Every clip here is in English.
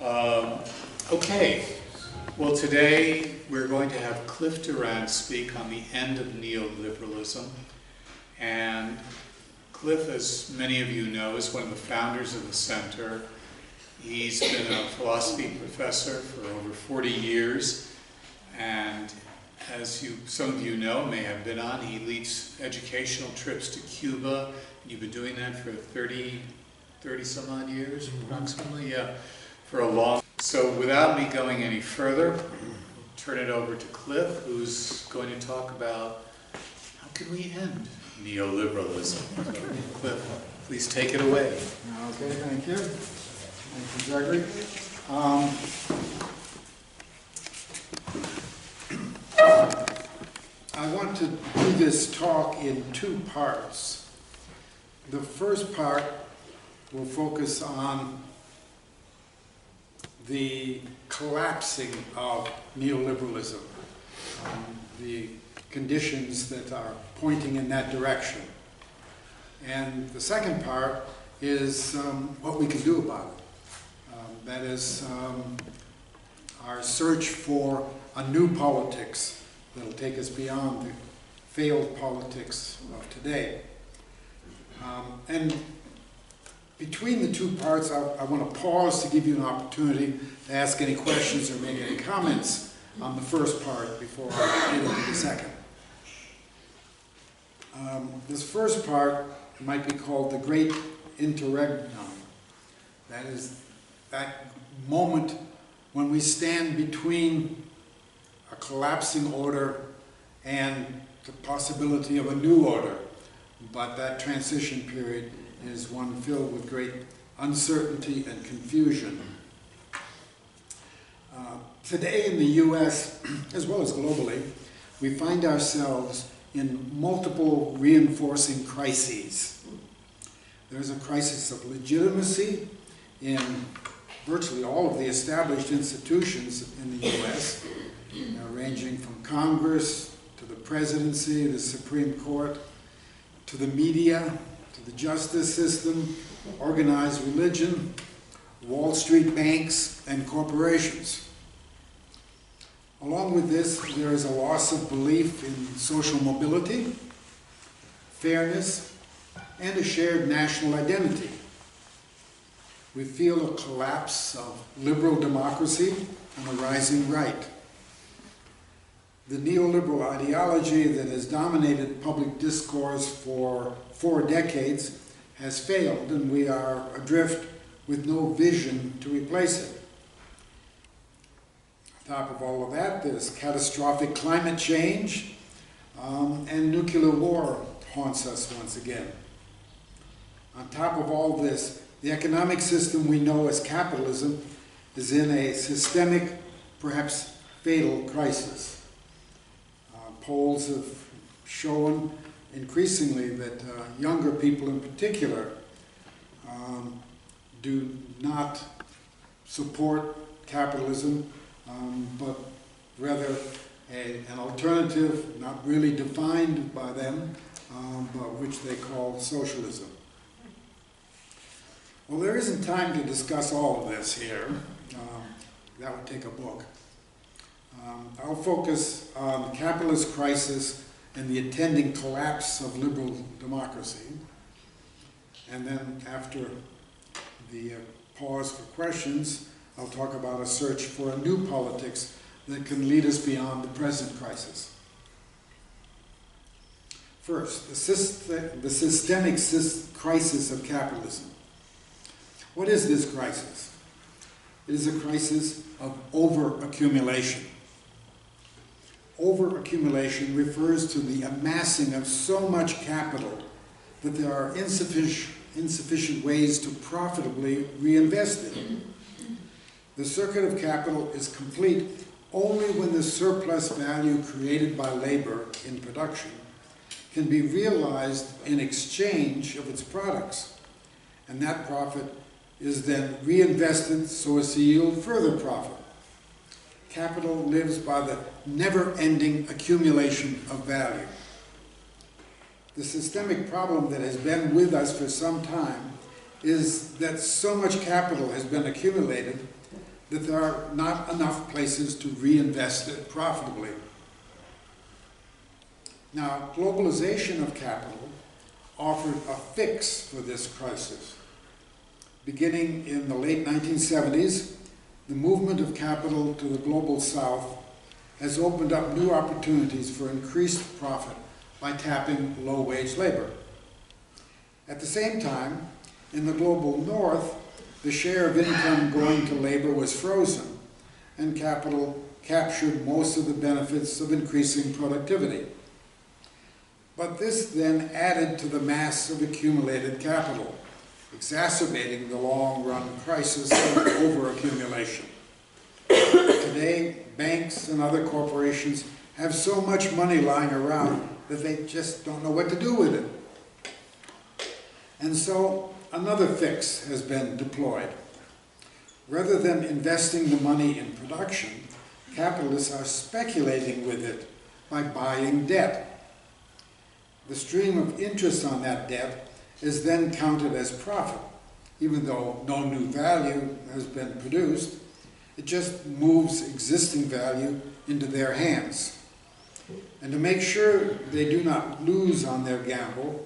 Okay, well today we're going to have Cliff DuRand speak on the end of neoliberalism. And Cliff, as many of you know, is one of the founders of the center. He's been a philosophy professor for over 40 years, and as some of you know, may have been on, he leads educational trips to Cuba. You've been doing that for 30 some odd years, approximately, yeah, for a long. So without me going any further, I'll turn it over to Cliff, who's going to talk about how can we end neoliberalism. So, Cliff, please take it away. Okay, thank you. Thank you, Gregory. I want to do this talk in two parts. The first part will focus on the collapsing of neoliberalism, the conditions that are pointing in that direction. And the second part is what we can do about it. That is our search for a new politics that will take us beyond the failed politics of today. And between the two parts, I want to pause to give you an opportunity to ask any questions or make any comments on the first part before I get into the second. This first part might be called the Great Interregnum. That is that moment when we stand between a collapsing order and the possibility of a new order. But that transition period is one filled with great uncertainty and confusion. Today in the US, as well as globally, we find ourselves in multiple reinforcing crises. There's a crisis of legitimacy in virtually all of the established institutions in the US, ranging from Congress to the presidency, the Supreme Court, to the media, to the justice system, organized religion, Wall Street banks, and corporations. Along with this, there is a loss of belief in social mobility, fairness, and a shared national identity. We feel a collapse of liberal democracy and a rising right. The neoliberal ideology that has dominated public discourse for 4 decades has failed, and we are adrift with no vision to replace it. On top of all of that, there's catastrophic climate change, and nuclear war haunts us once again. On top of all this, the economic system we know as capitalism is in a systemic, perhaps fatal crisis. Polls have shown increasingly that younger people in particular do not support capitalism, but rather an alternative not really defined by them, but which they call socialism. Well, there isn't time to discuss all of this here. That would take a book. I'll focus on the capitalist crisis and the attending collapse of liberal democracy. And then after the pause for questions, I'll talk about a search for a new politics that can lead us beyond the present crisis. First, the systemic crisis of capitalism. What is this crisis? It is a crisis of over-accumulation. Over-accumulation refers to the amassing of so much capital that there are insufficient ways to profitably reinvest it. The circuit of capital is complete only when the surplus value created by labor in production can be realized in exchange of its products, and that profit is then reinvested so as to yield further profit. Capital lives by the never-ending accumulation of value. The systemic problem that has been with us for some time is that so much capital has been accumulated that there are not enough places to reinvest it profitably. Now, globalization of capital offered a fix for this crisis. Beginning in the late 1970s, the movement of capital to the global south has opened up new opportunities for increased profit by tapping low-wage labor. At the same time, in the global north, the share of income going to labor was frozen, and capital captured most of the benefits of increasing productivity. But this then added to the mass of accumulated capital, exacerbating the long-run crisis of overaccumulation. Today, banks and other corporations have so much money lying around that they just don't know what to do with it. And so another fix has been deployed. Rather than investing the money in production, capitalists are speculating with it by buying debt. The stream of interest on that debt is then counted as profit, even though no new value has been produced. It just moves existing value into their hands. And to make sure they do not lose on their gamble,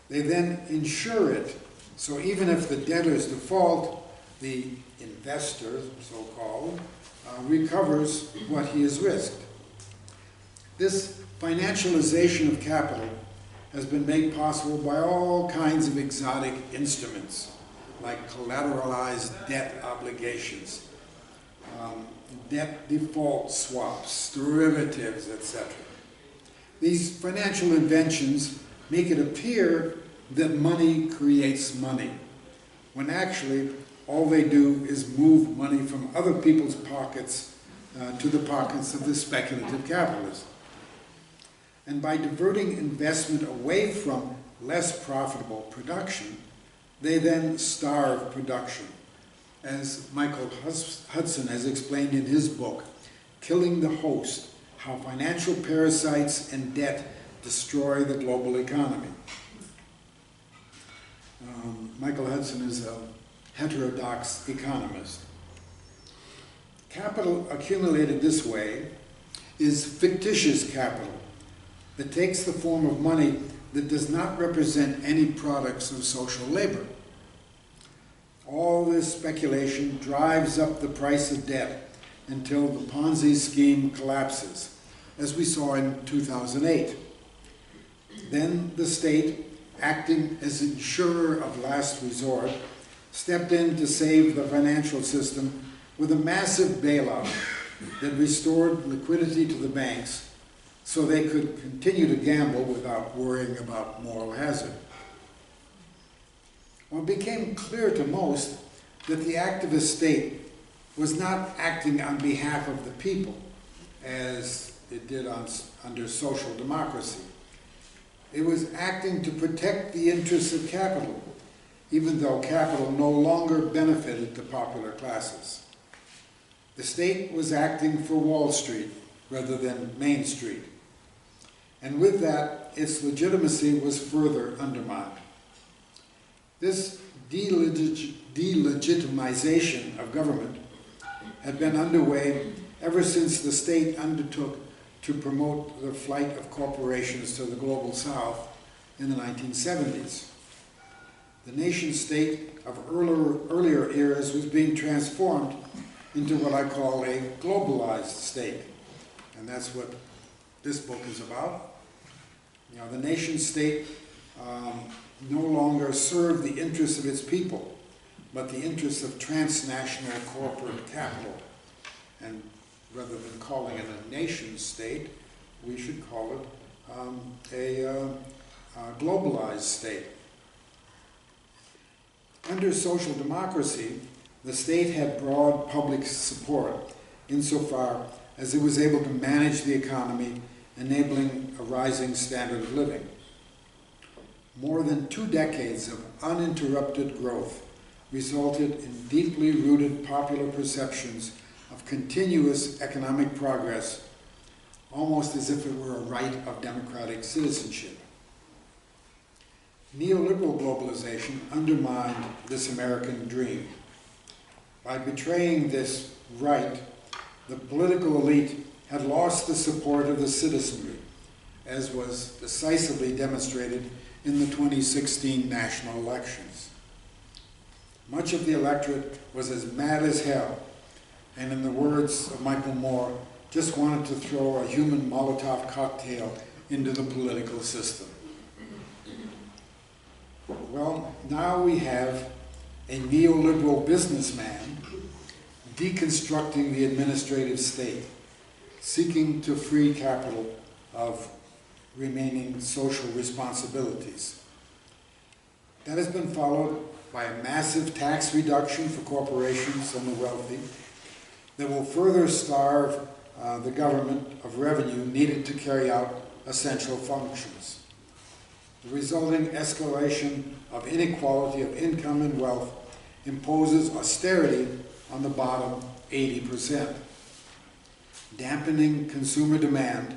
they then insure it, so even if the debtors default, the investor, so-called, recovers what he has risked. This financialization of capital has been made possible by all kinds of exotic instruments, like collateralized debt obligations, debt default swaps, derivatives, etc. These financial inventions make it appear that money creates money, when actually all they do is move money from other people's pockets to the pockets of the speculative capitalist. And by diverting investment away from less profitable production, they then starve production, as Michael Hudson has explained in his book, Killing the Host: How Financial Parasites and Debt Destroy the Global Economy. Michael Hudson is a heterodox economist. Capital accumulated this way is fictitious capital that takes the form of money that does not represent any products of social labor. All this speculation drives up the price of debt until the Ponzi scheme collapses, as we saw in 2008. Then the state, acting as insurer of last resort, stepped in to save the financial system with a massive bailout that restored liquidity to the banks so they could continue to gamble without worrying about moral hazard. Well, it became clear to most that the activist state was not acting on behalf of the people, as it did under social democracy. It was acting to protect the interests of capital, even though capital no longer benefited the popular classes. The state was acting for Wall Street rather than Main Street. And with that, its legitimacy was further undermined. This delegitimization of government had been underway ever since the state undertook to promote the flight of corporations to the global south in the 1970s. The nation-state of earlier eras was being transformed into what I call a globalized state. And that's what this book is about. You know, the nation-state no longer served the interests of its people, but the interests of transnational corporate capital. And rather than calling it a nation-state, we should call it a globalized state. Under social democracy, the state had broad public support insofar as it was able to manage the economy, enabling a rising standard of living. More than 2 decades of uninterrupted growth resulted in deeply rooted popular perceptions of continuous economic progress, almost as if it were a right of democratic citizenship. Neoliberal globalization undermined this American dream. By betraying this right, the political elite had lost the support of the citizenry, as was decisively demonstrated in the 2016 national elections. Much of the electorate was as mad as hell, and in the words of Michael Moore, just wanted to throw a human Molotov cocktail into the political system. Well, now we have a neoliberal businessman deconstructing the administrative state, seeking to free capital of remaining social responsibilities. That has been followed by a massive tax reduction for corporations and the wealthy that will further starve the government of revenue needed to carry out essential functions. The resulting escalation of inequality of income and wealth imposes austerity on the bottom 80%, dampening consumer demand,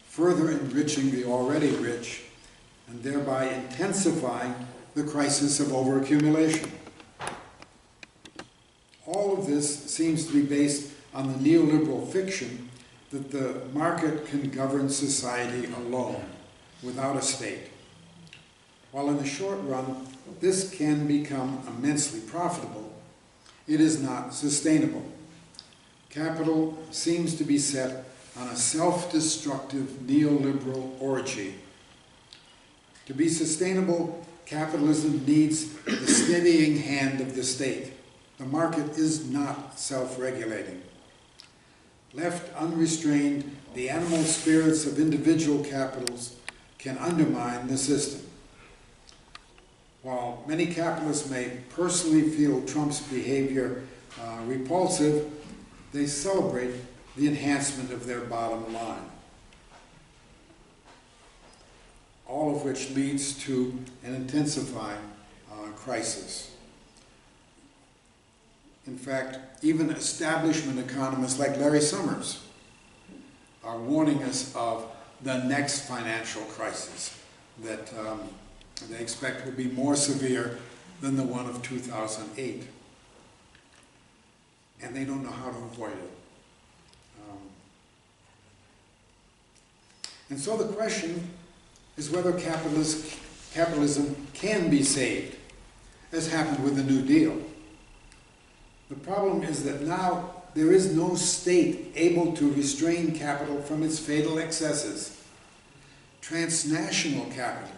further enriching the already rich, and thereby intensifying the crisis of overaccumulation. All of this seems to be based on the neoliberal fiction that the market can govern society alone, without a state. While in the short run, this can become immensely profitable, it is not sustainable. Capital seems to be set on a self-destructive neoliberal orgy. To be sustainable, capitalism needs the steadying hand of the state. The market is not self-regulating. Left unrestrained, the animal spirits of individual capitals can undermine the system. While many capitalists may personally feel Trump's behavior repulsive, they celebrate the enhancement of their bottom line. All of which leads to an intensifying crisis. In fact, even establishment economists like Larry Summers are warning us of the next financial crisis that they expect will be more severe than the one of 2008. And they don't know how to avoid it. And so the question is whether capitalism can be saved, as happened with the New Deal. The problem is that now there is no state able to restrain capital from its fatal excesses. Transnational capital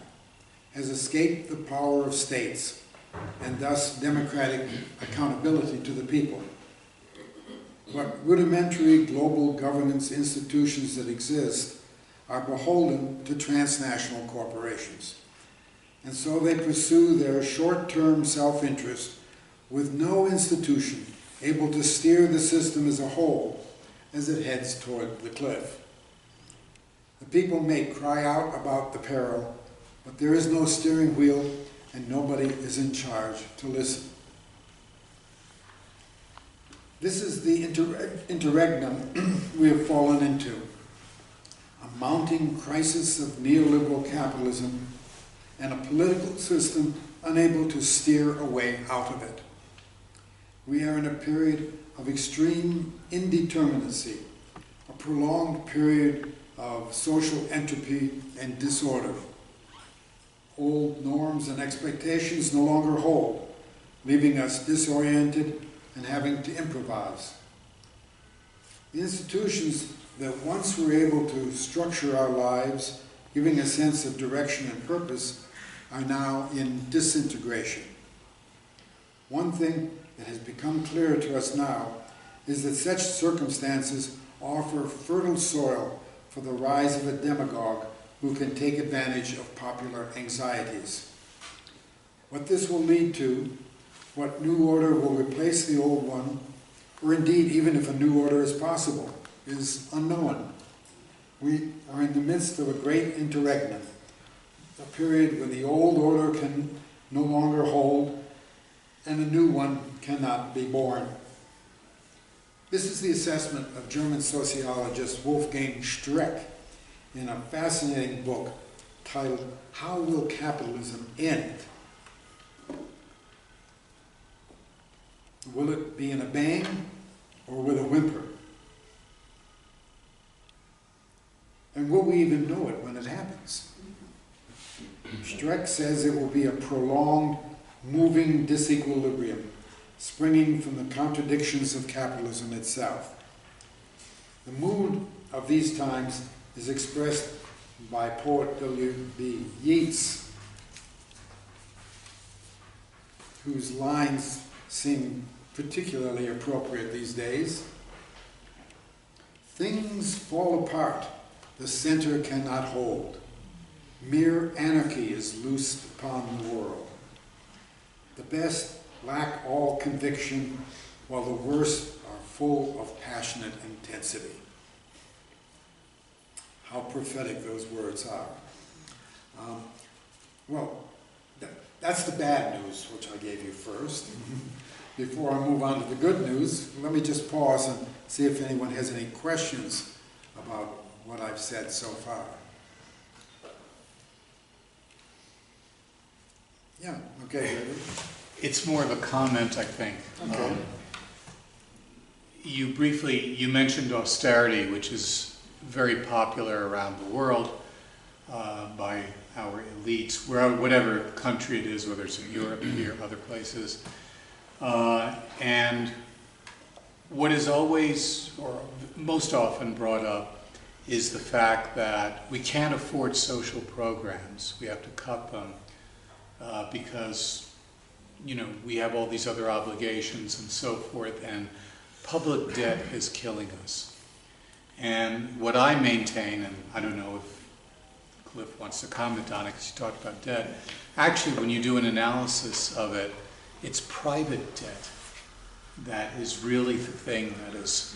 has escaped the power of states and thus democratic accountability to the people. What rudimentary global governance institutions that exist are beholden to transnational corporations. And so they pursue their short-term self-interest with no institution able to steer the system as a whole as it heads toward the cliff. The people may cry out about the peril, but there is no steering wheel and nobody is in charge to listen. This is the interregnum we have fallen into. A mounting crisis of neoliberal capitalism and a political system unable to steer a way out of it. We are in a period of extreme indeterminacy, a prolonged period of social entropy and disorder. Old norms and expectations no longer hold, leaving us disoriented and having to improvise. The institutions that once were able to structure our lives, giving a sense of direction and purpose, are now in disintegration. One thing that has become clear to us now is that such circumstances offer fertile soil for the rise of a demagogue who can take advantage of popular anxieties. What this will lead to, what new order will replace the old one, or indeed even if a new order is possible, is unknown. We are in the midst of a great interregnum, a period when the old order can no longer hold and a new one cannot be born. This is the assessment of German sociologist Wolfgang Streeck in a fascinating book titled, How Will Capitalism End? Will it be in a bang or with a whimper? And will we even know it when it happens? Streck says it will be a prolonged, moving disequilibrium, springing from the contradictions of capitalism itself. The mood of these times is expressed by poet W.B. Yeats, whose lines seem particularly appropriate these days. Things fall apart, the center cannot hold. Mere anarchy is loosed upon the world. The best lack all conviction, while the worst are full of passionate intensity. How prophetic those words are. That's the bad news, which I gave you first. Before I move on to the good news, let me just pause and see if anyone has any questions about what I've said so far. Yeah, okay. It's more of a comment, I think. Okay. You mentioned austerity, which is very popular around the world by our elites, whatever country it is, whether it's in Europe or other places. And what is always, or most often brought up, is the fact that we can't afford social programs. We have to cut them because, we have all these other obligations and so forth, and public debt is killing us. And what I maintain, and I don't know if Cliff wants to comment on it because you talked about debt, actually when you do an analysis of it, it's private debt that is really the thing that is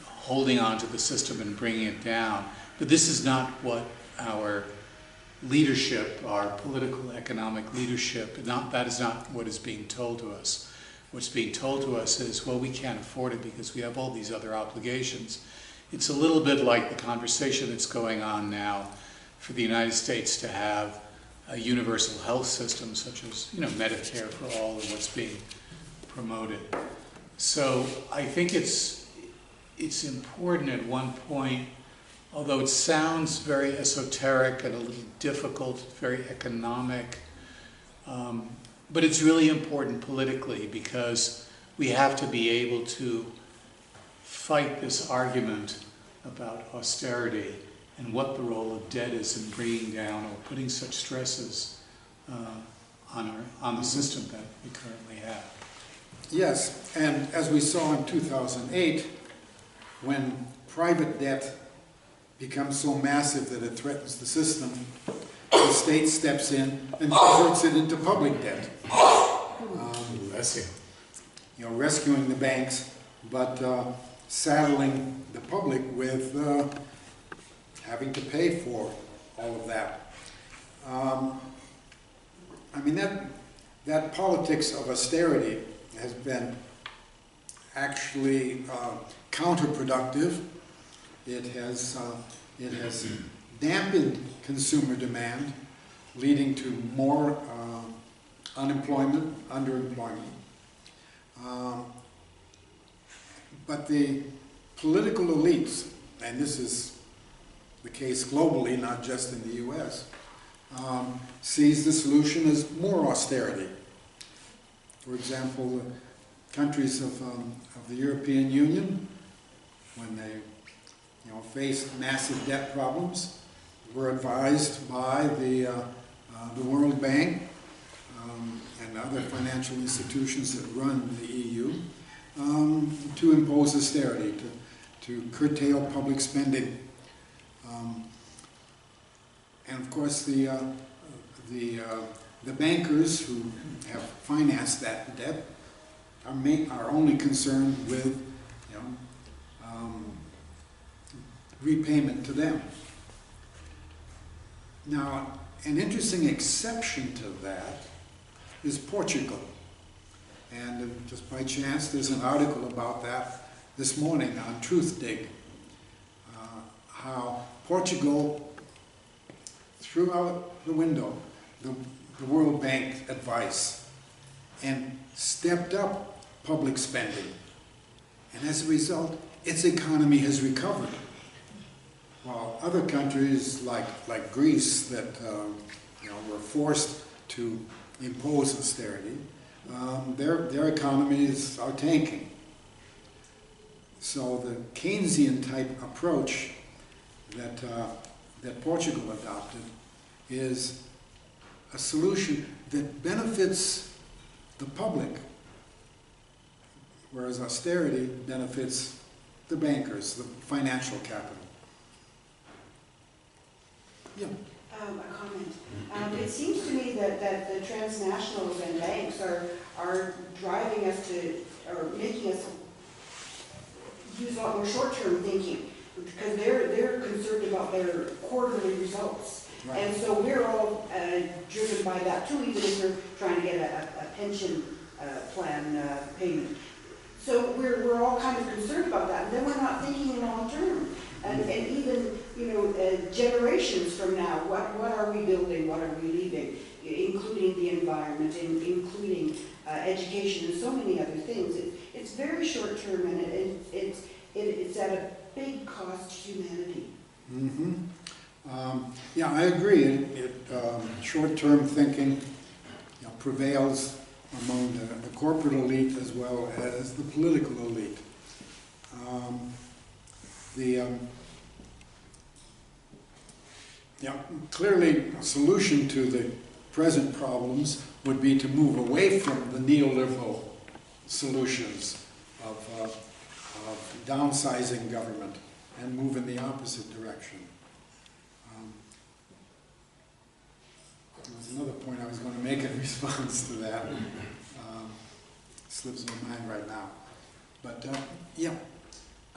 holding on to the system and bringing it down. But this is not what our leadership, our political economic leadership, that is not what is being told to us. What's being told to us is, well, we can't afford it because we have all these other obligations. It's a little bit like the conversation that's going on now for the United States to have a universal health system such as, Medicare for all and what's being promoted. So I think it's important at one point, although it sounds very esoteric and a little difficult, very economic, but it's really important politically because we have to be able to fight this argument about austerity and what the role of debt is in bringing down or putting such stresses on the system that we currently have. Yes, and as we saw in 2008, when private debt becomes so massive that it threatens the system, the state steps in and converts it into public debt. Rescuing the banks, but saddling the public with having to pay for all of that. That politics of austerity has been actually counterproductive. It has dampened consumer demand, leading to more unemployment, underemployment. But the political elites, and this is the case globally, not just in the US, sees the solution as more austerity. For example, the countries of the European Union, when they faced massive debt problems, were advised by the World Bank and other financial institutions that run the EU to impose austerity, to curtail public spending. And of course, the bankers who have financed that debt are only concerned with repayment to them. Now, an interesting exception to that is Portugal. And just by chance, there's an article about that this morning on TruthDig. How Portugal threw out the window the World Bank advice and stepped up public spending. And as a result, its economy has recovered. While other countries like Greece that were forced to impose austerity, their economies are tanking. So the Keynesian type approach that Portugal adopted is a solution that benefits the public, whereas austerity benefits the bankers, the financial capital. Yeah. A comment. It seems to me that the transnationals and banks are driving us to, or making us use a lot more short-term thinking, because they're concerned about their quarterly results. Right. And so we're all driven by that too, even if we're trying to get a pension plan payment. So we're all kind of concerned about that, and then we're not thinking long term. And even, generations from now, what are we building, what are we leaving, including the environment, including education and so many other things. It's very short term, and it's at a big cost to humanity. Mm-hmm. Yeah, I agree. Short-term thinking prevails among the corporate elite as well as the political elite. Clearly, a solution to the present problems would be to move away from the neoliberal solutions of downsizing government and move in the opposite direction. There was another point I was going to make in response to that. Slips my mind right now. But, yeah.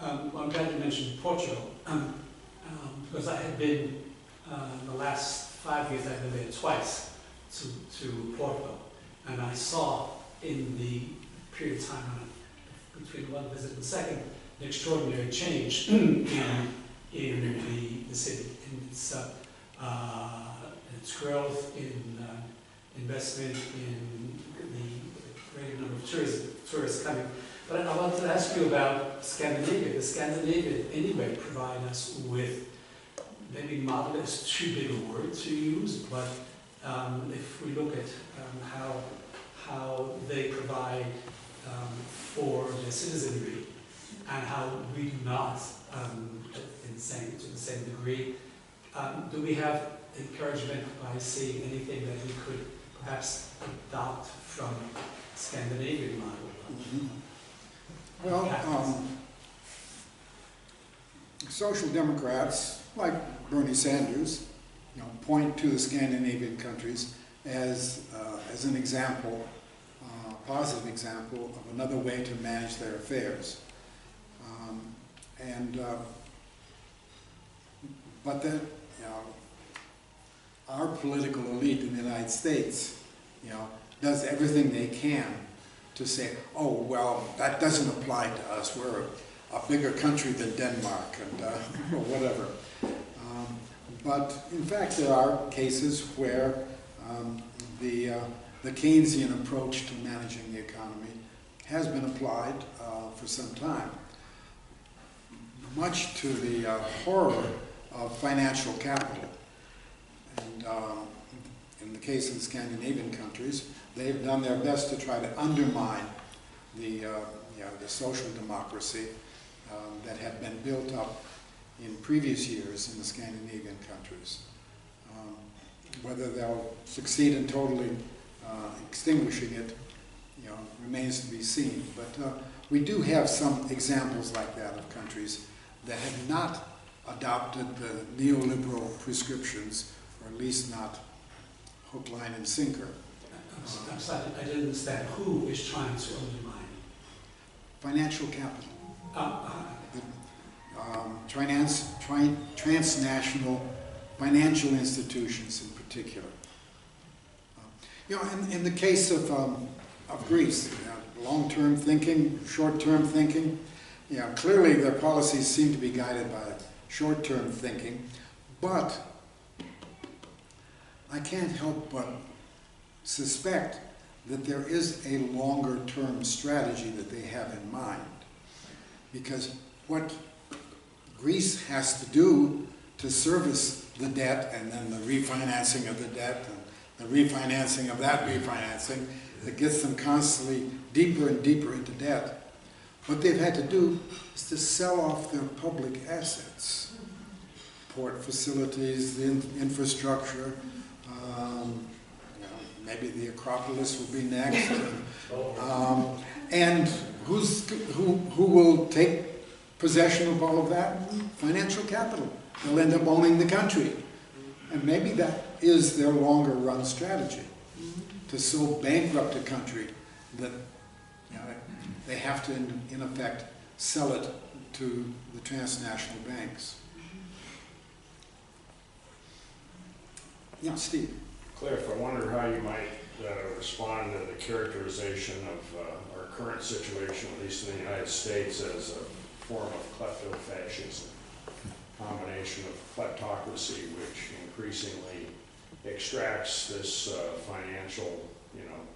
Well, I'm glad you mentioned Portugal, because I had been, the last 5 years I've been there twice to Portugal, and I saw in the period of time between one visit and the second an extraordinary change in the city, in its growth, in investment, in the greater number of tourists coming. But I wanted to ask you about Scandinavia. The Scandinavian, anyway, provide us with, maybe model is too big a word to use, but if we look at how they provide for their citizenry and how we do not, to the same degree, do we have encouragement by seeing anything that we could perhaps adopt from Scandinavian model? Mm-hmm. Well, social democrats, like Bernie Sanders, point to the Scandinavian countries as an example, a positive example of another way to manage their affairs. But then, our political elite in the United States, does everything they can to say, oh, well, that doesn't apply to us. We're a bigger country than Denmark, and or whatever. But in fact, there are cases where the Keynesian approach to managing the economy has been applied for some time, much to the horror of financial capital. And in the case of the Scandinavian countries, they've done their best to try to undermine the social democracy that had been built up in previous years in the Scandinavian countries. Whether they'll succeed in totally extinguishing it, remains to be seen. But we do have some examples like that of countries that have not adopted the neoliberal prescriptions, or at least not hook, line, and sinker. I'm sorry, I didn't understand. Who is trying to undermine? Financial capital. Transnational financial institutions in particular. In the case of Greece, long-term thinking, short-term thinking, clearly their policies seem to be guided by short-term thinking, but I can't help but suspect that there is a longer-term strategy that they have in mind. Because what Greece has to do to service the debt, and then the refinancing of the debt, and the refinancing of that refinancing, that gets them constantly deeper and deeper into debt. What they've had to do is to sell off their public assets. Port facilities, the infrastructure, maybe the Acropolis will be next. And who will take possession of all of that? Financial capital. They'll end up owning the country. And maybe that is their longer run strategy, to so bankrupt a country that they have to, in effect, sell it to the transnational banks. Yeah, Steve. Cliff, I wonder how you might respond to the characterization of our current situation, at least in the United States, as a form of klepto-fascism, combination of kleptocracy, which increasingly extracts this financial,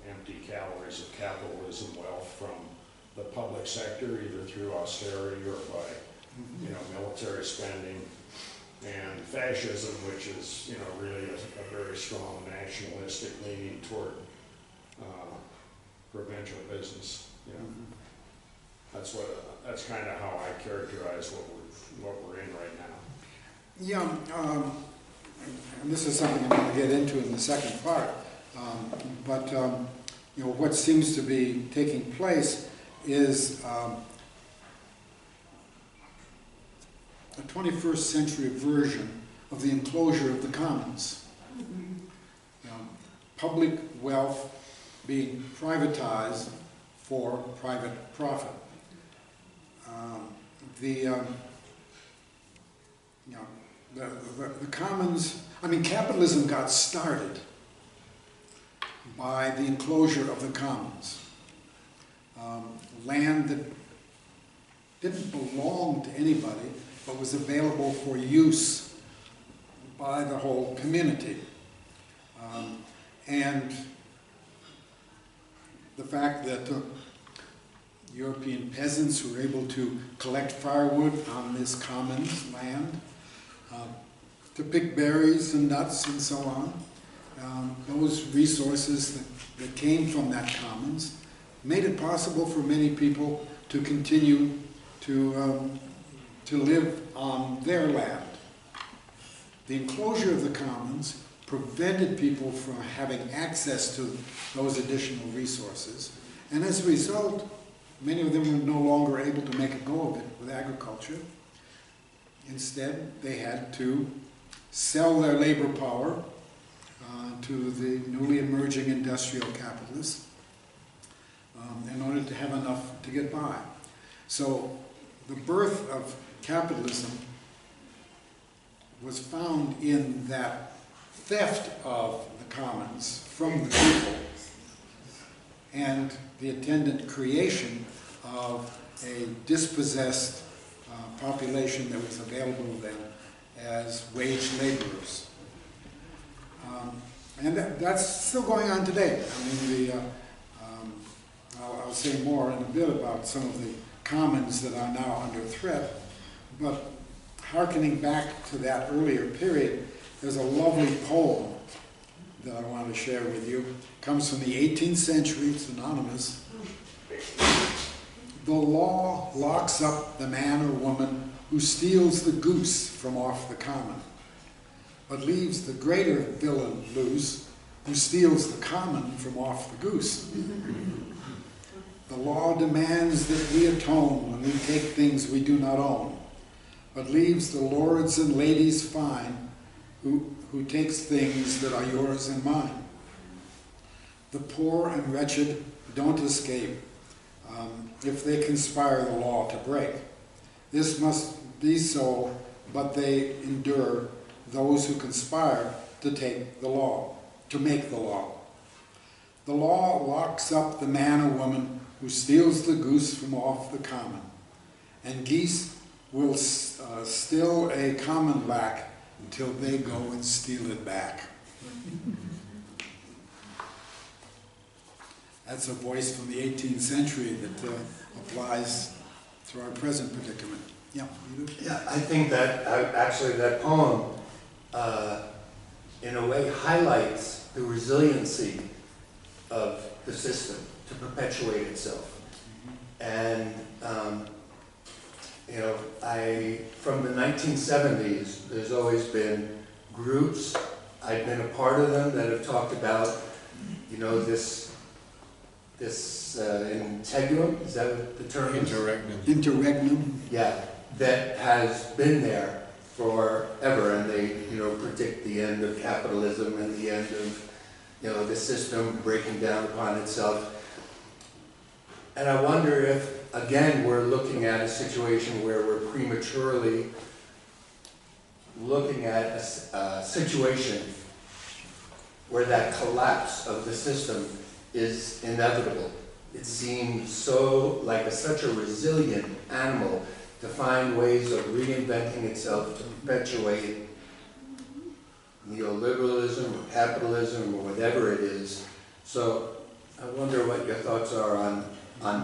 empty calories of capitalism wealth from the public sector, either through austerity or by, military spending, and fascism, which is, really a very strong nationalistic leaning toward provincial business. That's kind of how I characterize what we're in right now. Yeah, and this is something I'm going to get into in the second part. But what seems to be taking place is a 21st century version of the enclosure of the commons. Public wealth being privatized for private profit. The commons, capitalism got started by the enclosure of the commons. Land that didn't belong to anybody, but was available for use by the whole community. And the fact that European peasants were able to collect firewood on this commons land, to pick berries and nuts and so on. Those resources that came from that commons made it possible for many people to continue to live on their land. The enclosure of the commons prevented people from having access to those additional resources, and as a result, many of them were no longer able to make a go of it with agriculture. Instead, they had to sell their labor power to the newly emerging industrial capitalists in order to have enough to get by. So the birth of capitalism was found in that theft of the commons from the people and the attendant creation of a dispossessed population that was available to them as wage laborers. And that's still going on today. I'll say more in a bit about some of the commons that are now under threat, but hearkening back to that earlier period, there's a lovely poem that I want to share with you. It comes from the 18th century, it's anonymous. The law locks up the man or woman who steals the goose from off the common, but leaves the greater villain loose who steals the common from off the goose. The law demands that we atone when we take things we do not own, but leaves the lords and ladies fine who takes things that are yours and mine. The poor and wretched don't escape if they conspire the law to break. This must be so, but they endure those who conspire to take the law, to make the law. The law locks up the man or woman who steals the goose from off the common, and geese will still a common lack until they go and steal it back. That's a voice from the 18th century that applies to our present predicament. Yeah, you do? Yeah, I think that actually that poem, in a way, highlights the resiliency of the system to perpetuate itself. And you know, from the 1970s, there's always been groups. I've been a part of them that have talked about, you know, this integuum, is that what the term is? Interregnum. Interregnum. Yeah, that has been there forever, and they, you know, predict the end of capitalism and the end of, you know, the system breaking down upon itself. And I wonder if, again, we're looking at a situation where we're prematurely looking at a situation where that collapse of the system is inevitable. It seems so like such a resilient animal to find ways of reinventing itself to perpetuate neoliberalism or capitalism or whatever it is. So I wonder what your thoughts are on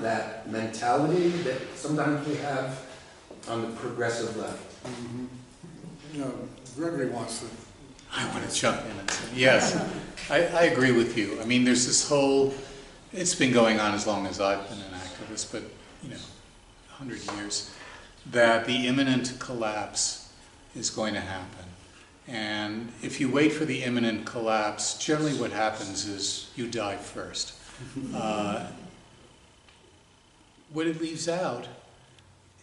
that mentality that sometimes we have on the progressive left. Mm-hmm. You know, Gregory wants to. I want to jump in and say, yes, I agree with you. I mean, there's this whole, it's been going on as long as I've been an activist, but, you know, 100 years, that the imminent collapse is going to happen. And if you wait for the imminent collapse, generally what happens is you die first. What it leaves out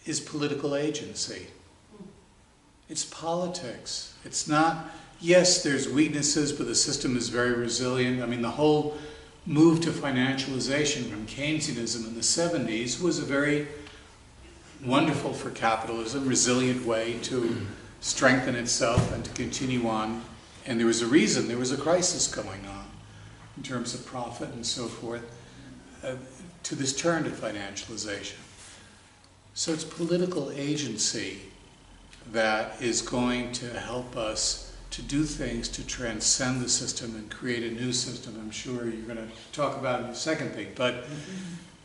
is political agency. It's politics. It's not, yes, there's weaknesses, but the system is very resilient. I mean, the whole move to financialization from Keynesianism in the 70s was a very wonderful for capitalism, resilient way to strengthen itself and to continue on. And there was a reason, there was a crisis going on in terms of profit and so forth, to this turn to financialization. So it's political agency that is going to help us to do things to transcend the system and create a new system. I'm sure you're going to talk about it in a second thing, but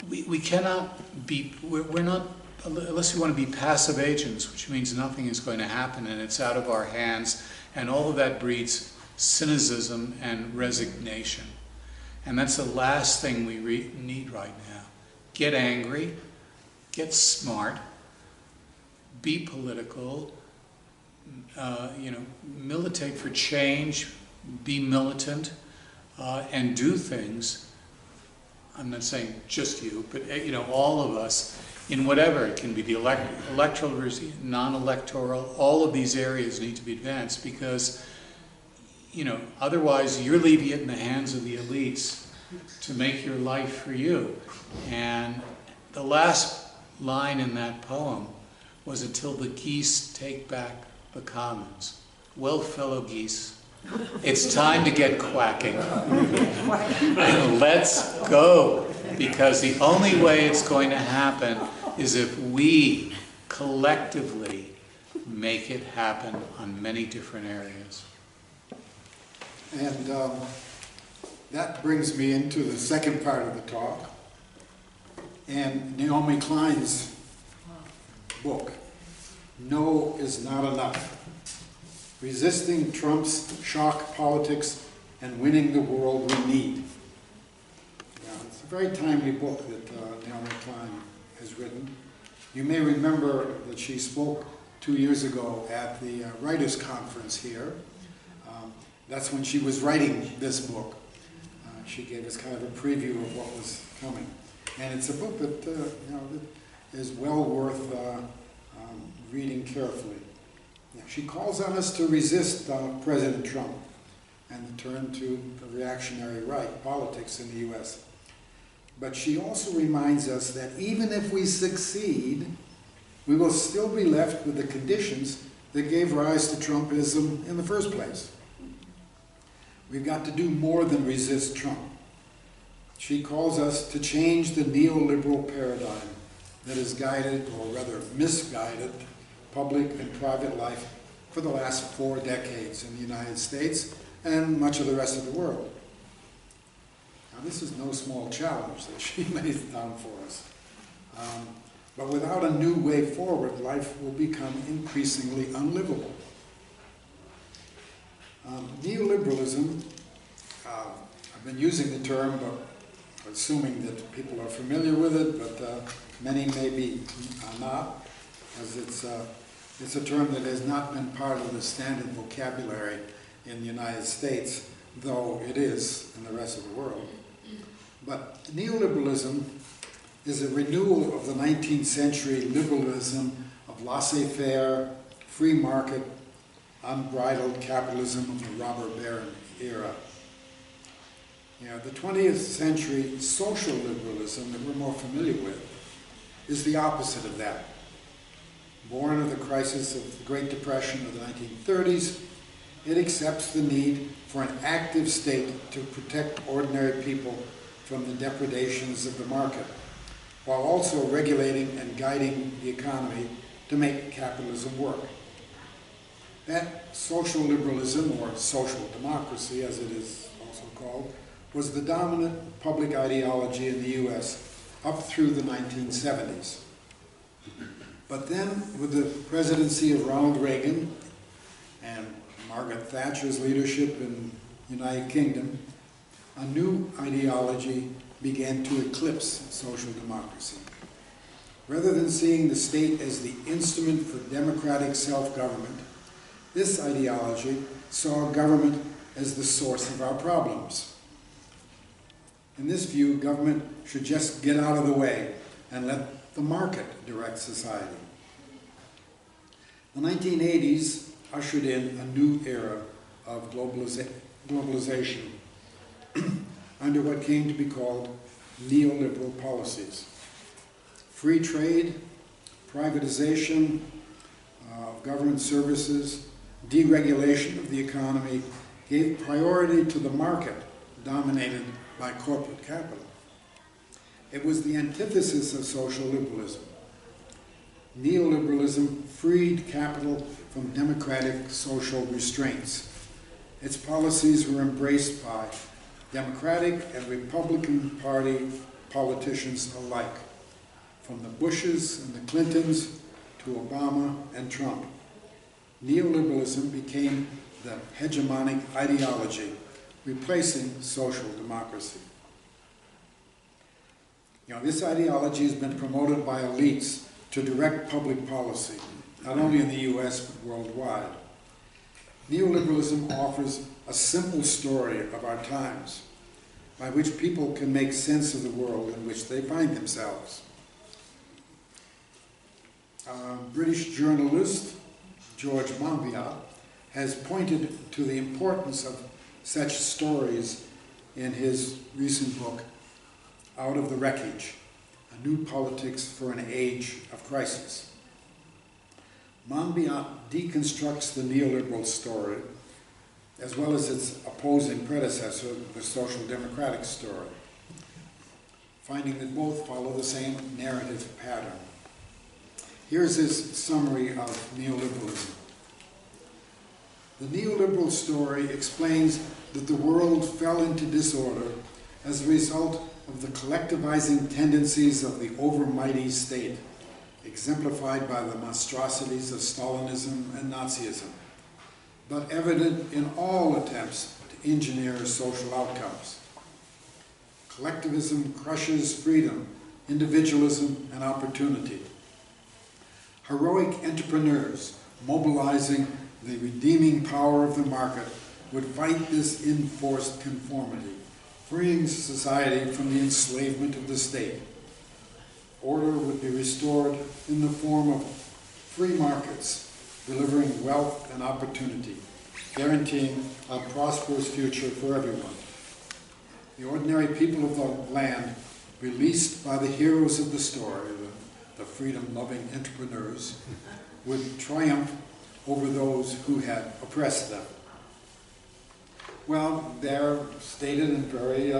we cannot be, we're not, unless we want to be passive agents, which means nothing is going to happen and it's out of our hands, and all of that breeds cynicism and resignation. And that's the last thing we need right now. Get angry, get smart, be political, you know, militate for change, be militant, and do things. I'm not saying just you, but you know, all of us, in whatever, it can be the electoral, non-electoral, all of these areas need to be advanced, because, you know, otherwise you're leaving it in the hands of the elites to make your life for you. And the last line in that poem was, until the geese take back the commons. Well, fellow geese, it's time to get quacking. And let's go, because the only way it's going to happen is if we collectively make it happen on many different areas. And that brings me into the second part of the talk, and Naomi Klein's book, No is Not Enough: Resisting Trump's Shock Politics and Winning the World We Need. Yeah, it's a very timely book that Naomi Klein has written. You may remember that she spoke 2 years ago at the Writers' Conference here. That's when she was writing this book. She gave us kind of a preview of what was coming. And it's a book that you know, that is well worth reading carefully. Yeah, she calls on us to resist President Trump and turn to the reactionary right politics in the U.S. But she also reminds us that even if we succeed, we will still be left with the conditions that gave rise to Trumpism in the first place. We've got to do more than resist Trump. She calls us to change the neoliberal paradigm that has guided, or rather misguided, public and private life for the last 4 decades in the United States and much of the rest of the world. Now, this is no small challenge that she lays down for us. But without a new way forward, life will become increasingly unlivable. Neoliberalism, I've been using the term, but assuming that people are familiar with it, but many maybe not, as it's a term that has not been part of the standard vocabulary in the United States, though it is in the rest of the world. But neoliberalism is a renewal of the 19th century liberalism of laissez-faire, free market, unbridled capitalism of the robber baron era. The 20th century social liberalism that we're more familiar with is the opposite of that. Born of the crisis of the Great Depression of the 1930s, it accepts the need for an active state to protect ordinary people from the depredations of the market, while also regulating and guiding the economy to make capitalism work. That social liberalism, or social democracy as it is also called, was the dominant public ideology in the US up through the 1970s. But then, with the presidency of Ronald Reagan and Margaret Thatcher's leadership in the United Kingdom, a new ideology began to eclipse social democracy. Rather than seeing the state as the instrument for democratic self-government, this ideology saw government as the source of our problems. In this view, government should just get out of the way and let the market direct society. The 1980s ushered in a new era of globalization under what came to be called neoliberal policies. Free trade, privatization of government services, deregulation of the economy gave priority to the market dominated by corporate capital. It was the antithesis of social liberalism. Neoliberalism freed capital from democratic social restraints. Its policies were embraced by Democratic and Republican Party politicians alike, from the Bushes and the Clintons to Obama and Trump. Neoliberalism became the hegemonic ideology, replacing social democracy. This ideology has been promoted by elites to direct public policy, not only in the US, but worldwide. Neoliberalism offers a simple story of our times, by which people can make sense of the world in which they find themselves. British journalist George Monbiot has pointed to the importance of such stories in his recent book, Out of the Wreckage, A New Politics for an Age of Crisis. Monbiot deconstructs the neoliberal story, as well as its opposing predecessor, the social democratic story, finding that both follow the same narrative pattern. Here's his summary of neoliberalism. The neoliberal story explains that the world fell into disorder as a result of the collectivizing tendencies of the overmighty state, exemplified by the monstrosities of Stalinism and Nazism, but evident in all attempts to engineer social outcomes. Collectivism crushes freedom, individualism, and opportunity. Heroic entrepreneurs mobilizing the redeeming power of the market would fight this enforced conformity, freeing society from the enslavement of the state. Order would be restored in the form of free markets, delivering wealth and opportunity, guaranteeing a prosperous future for everyone. The ordinary people of the land, released by the heroes of the story, the freedom-loving entrepreneurs, would triumph over those who had oppressed them. Well, they're stated in very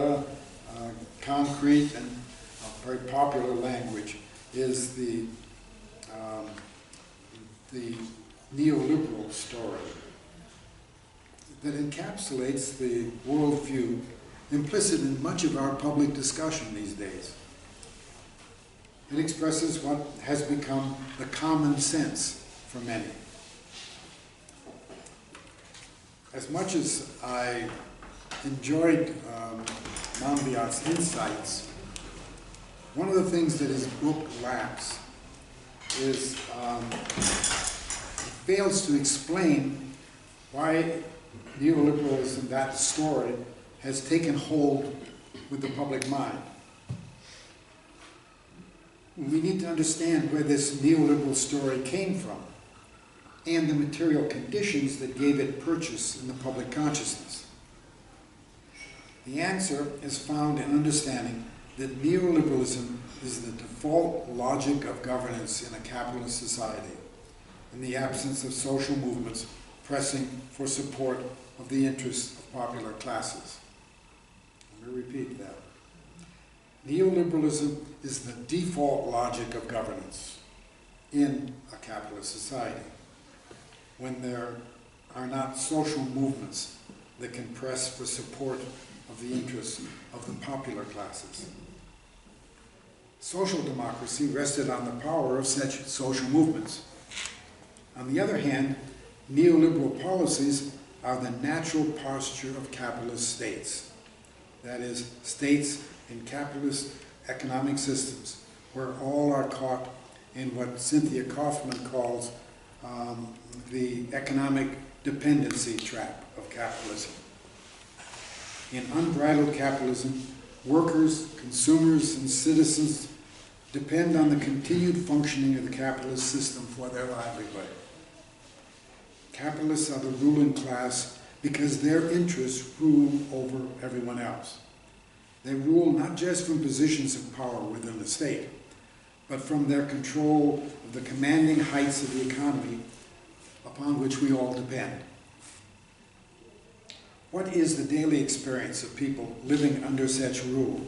concrete and very popular language is the neoliberal story that encapsulates the worldview implicit in much of our public discussion these days. It expresses what has become the common sense for many. As much as I enjoyed Monbiot's insights, one of the things that his book lacks is it fails to explain why neoliberalism, that story, has taken hold with the public mind. We need to understand where this neoliberal story came from and the material conditions that gave it purchase in the public consciousness. The answer is found in understanding that neoliberalism is the default logic of governance in a capitalist society, in the absence of social movements pressing for support of the interests of popular classes. Let me repeat that. Neoliberalism is the default logic of governance in a capitalist society, when there are not social movements that can press for support of the interests of the popular classes. Social democracy rested on the power of such social movements. On the other hand, neoliberal policies are the natural posture of capitalist states. That is, states in capitalist economic systems where all are caught in what Cynthia Kaufman calls the economic dependency trap of capitalism. In unbridled capitalism, workers, consumers, and citizens depend on the continued functioning of the capitalist system for their livelihood. Capitalists are the ruling class because their interests rule over everyone else. They rule not just from positions of power within the state, but from their control of the commanding heights of the economy upon which we all depend. What is the daily experience of people living under such rule?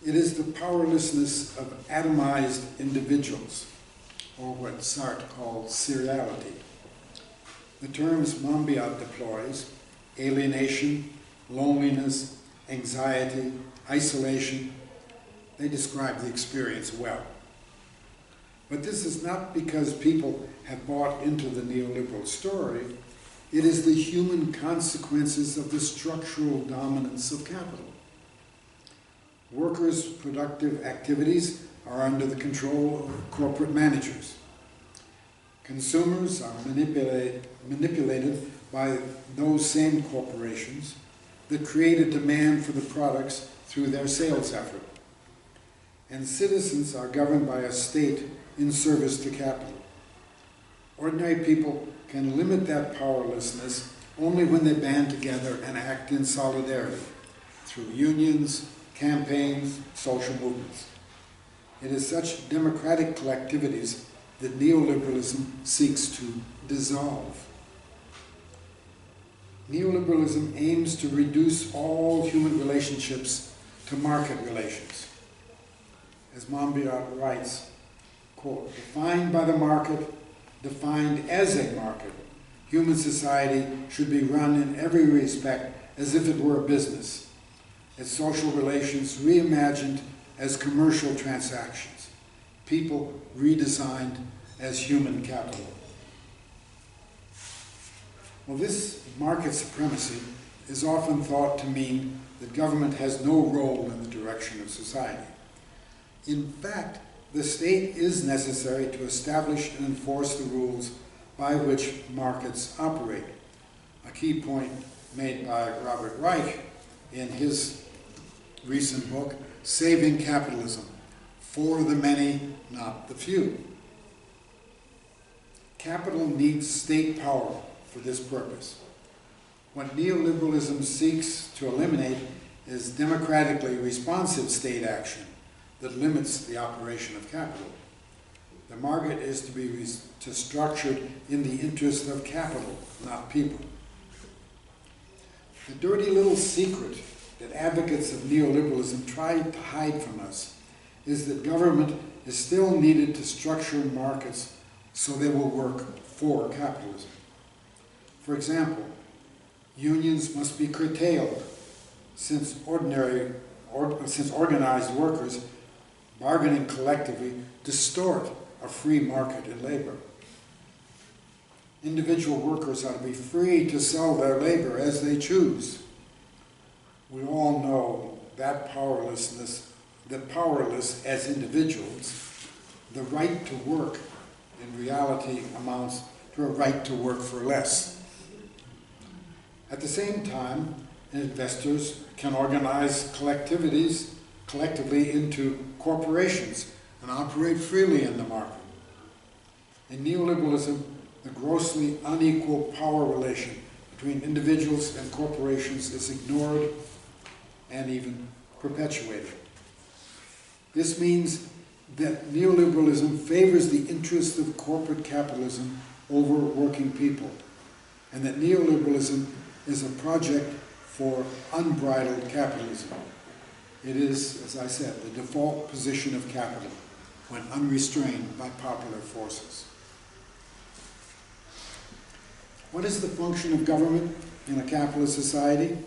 It is the powerlessness of atomized individuals, or what Sartre called seriality. The terms Monbiot deploys, alienation, loneliness, anxiety, isolation, they describe the experience well. But this is not because people have bought into the neoliberal story. It is the human consequences of the structural dominance of capital. Workers' productive activities are under the control of corporate managers. Consumers are manipulated by those same corporations that create a demand for the products through their sales effort. And citizens are governed by a state in service to capital. Ordinary people can limit that powerlessness only when they band together and act in solidarity through unions, campaigns, social movements. It is such democratic collectivities that neoliberalism seeks to dissolve. Neoliberalism aims to reduce all human relationships to market relations. As Monbiot writes, quote, "Defined by the market, defined as a market, human society should be run in every respect as if it were a business, its social relations reimagined as commercial transactions, people redesigned as human capital." Well, this market supremacy is often thought to mean that government has no role in the direction of society. In fact, the state is necessary to establish and enforce the rules by which markets operate, a key point made by Robert Reich in his recent book, Saving Capitalism, for the many, not the few. Capital needs state power for this purpose. What neoliberalism seeks to eliminate is democratically responsive state action that limits the operation of capital. The market is to be structured in the interest of capital, not people. The dirty little secret that advocates of neoliberalism try to hide from us is that government is still needed to structure markets so they will work for capitalism. For example, unions must be curtailed since organized workers bargaining collectively distort a free market in labor. Individual workers are to be free to sell their labor as they choose. We all know that powerless as individuals, the right to work in reality amounts to a right to work for less. At the same time, investors can organize collectively into corporations and operate freely in the market. In neoliberalism, the grossly unequal power relation between individuals and corporations is ignored and even perpetuated. This means that neoliberalism favors the interests of corporate capitalism over working people, and that neoliberalism is a project for unbridled capitalism. It is, as I said, the default position of capital when unrestrained by popular forces. What is the function of government in a capitalist society?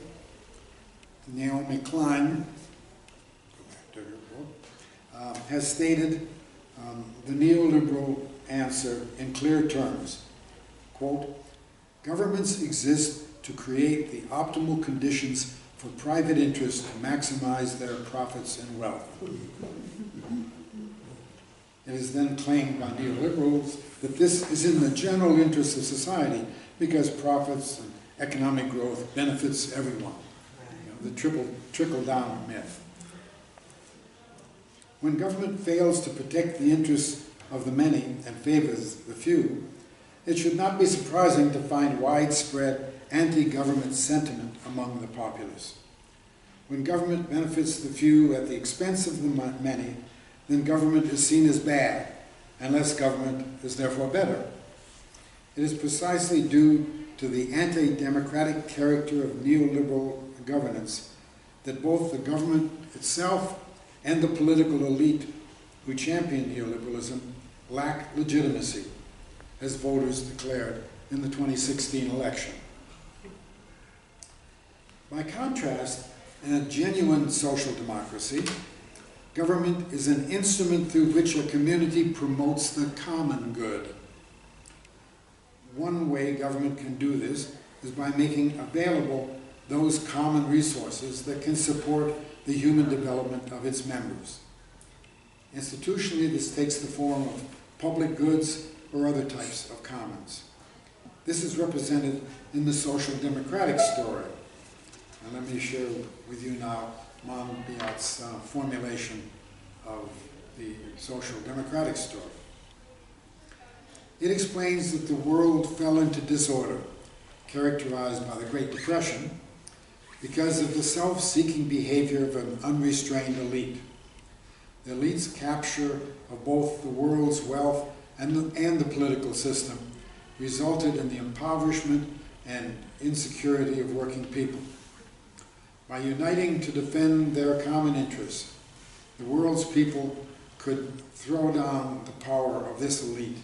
Naomi Klein has stated the neoliberal answer in clear terms. Quote, governments exist to create the optimal conditions for private interests to maximize their profits and wealth. It is then claimed by neoliberals that this is in the general interest of society because profits and economic growth benefits everyone. The trickle-down myth. When government fails to protect the interests of the many and favors the few, it should not be surprising to find widespread anti-government sentiment among the populace. When government benefits the few at the expense of the many, then government is seen as bad, and less government is therefore better. It is precisely due to the anti-democratic character of neoliberal governance that both the government itself and the political elite who champion neoliberalism lack legitimacy, as voters declared in the 2016 election. By contrast, in a genuine social democracy, government is an instrument through which a community promotes the common good. One way government can do this is by making available those common resources that can support the human development of its members. Institutionally, this takes the form of public goods or other types of commons. This is represented in the social democratic story. And let me share with you now Monbiot's formulation of the social democratic story. It explains that the world fell into disorder, characterized by the Great Depression, because of the self-seeking behavior of an unrestrained elite. The elite's capture of both the world's wealth and the political system resulted in the impoverishment and insecurity of working people. By uniting to defend their common interests, the world's people could throw down the power of this elite,